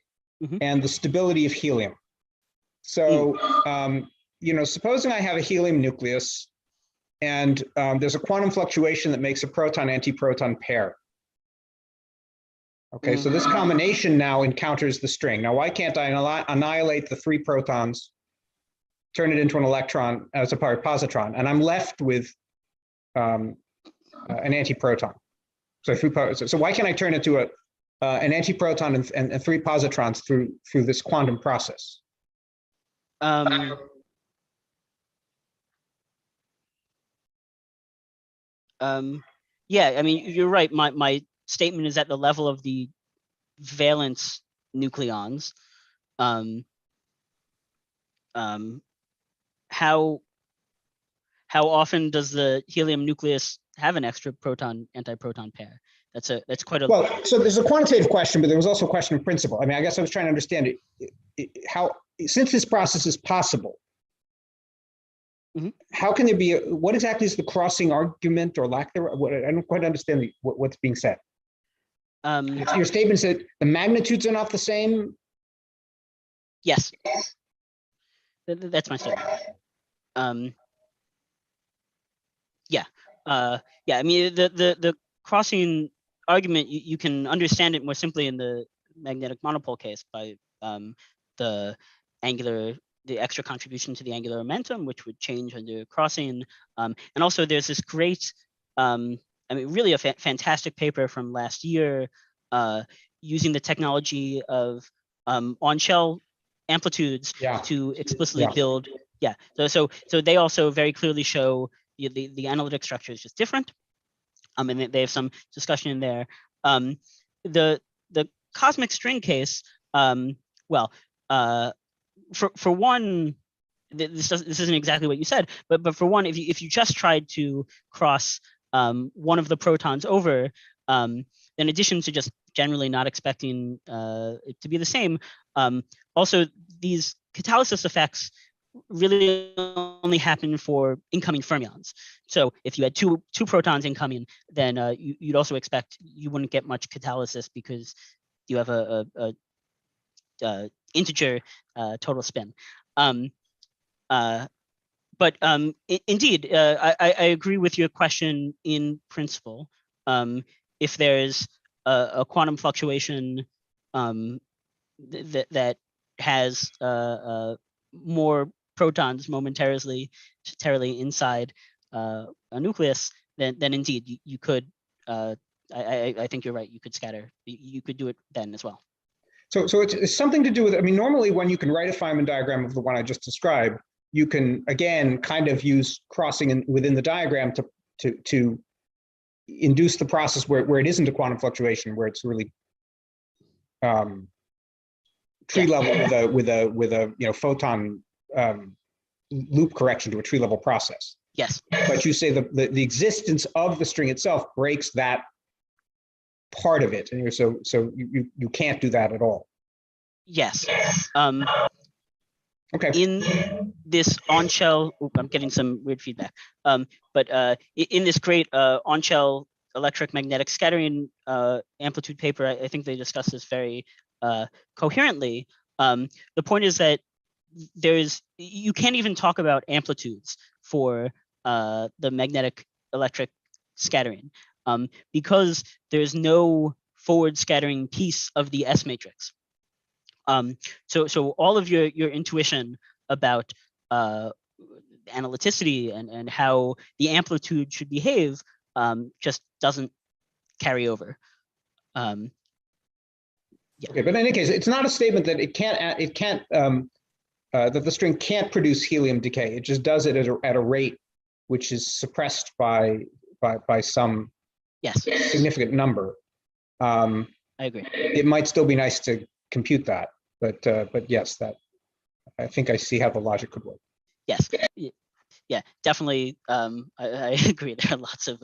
Speaker 4: and the stability of helium. So, supposing I have a helium nucleus and there's a quantum fluctuation that makes a proton-antiproton pair. Okay, so this combination now encounters the string. Now, why can't I annihilate the 3 protons, turn it into an electron as a positron, and I'm left with an antiproton? So why can't I turn it to an antiproton and 3 positrons through this quantum process?
Speaker 2: Yeah, I mean, you're right. My statement is at the level of the valence nucleons. How often does the helium nucleus have an extra proton antiproton pair? That's quite a
Speaker 4: well. So there's a quantitative question, but there was also a question of principle. I mean, I guess I was trying to understand how, since this process is possible, how can there be what exactly is the crossing argument or lack thereof? I don't quite understand what's being said. Your statement said the magnitudes are not the same.
Speaker 2: Yes, that's my statement. Yeah. I mean, the crossing argument, you can understand it more simply in the magnetic monopole case by the extra contribution to the angular momentum, which would change under crossing. And also there's this great, really a fantastic paper from last year using the technology of on-shell amplitudes to explicitly build. So they also very clearly show the analytic structure is just different. And they have some discussion in there. The cosmic string case, for one, this isn't exactly what you said, but for one, if you just tried to cross one of the protons over, in addition to just generally not expecting it to be the same, also these catalysis effects really only happen for incoming fermions. So if you had two protons incoming, then you'd also expect you wouldn't get much catalysis because you have a integer total spin. But indeed, I agree with your question in principle. If there's a quantum fluctuation that has more protons momentarily inside a nucleus, then indeed you could. I think you're right. You could scatter. You could do it then as well.
Speaker 4: So it's something to do with. I mean, normally when you can write a Feynman diagram of the one I just described, you can again kind of use crossing within the diagram to induce the process where it isn't a quantum fluctuation, where it's really tree level with a photon loop correction to a tree level process.
Speaker 2: Yes.
Speaker 4: But you say the existence of the string itself breaks that part of it, and so you can't do that at all.
Speaker 2: Yes.
Speaker 4: Okay.
Speaker 2: In this on-shell, I'm getting some weird feedback. But in this great on-shell electric magnetic scattering amplitude paper, I think they discuss this very coherently. The point is that you can't even talk about amplitudes for the magnetic electric scattering because there's no forward scattering piece of the S matrix. So all of your intuition about analyticity and how the amplitude should behave just doesn't carry over.
Speaker 4: Okay, but in any case, it's not a statement that that the string can't produce helium decay. It just does it at a rate which is suppressed by some significant number.
Speaker 2: I agree.
Speaker 4: It might still be nice to compute that, but yes, that I think I see how the logic could work.
Speaker 2: Yes, yeah, definitely. I agree. There are lots of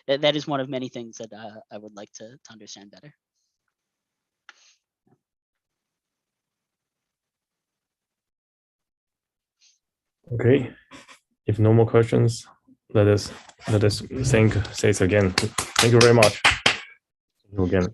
Speaker 2: that is one of many things that I would like to understand better.
Speaker 1: Okay, if no more questions, let us say it again. Thank you very much. Thank you again.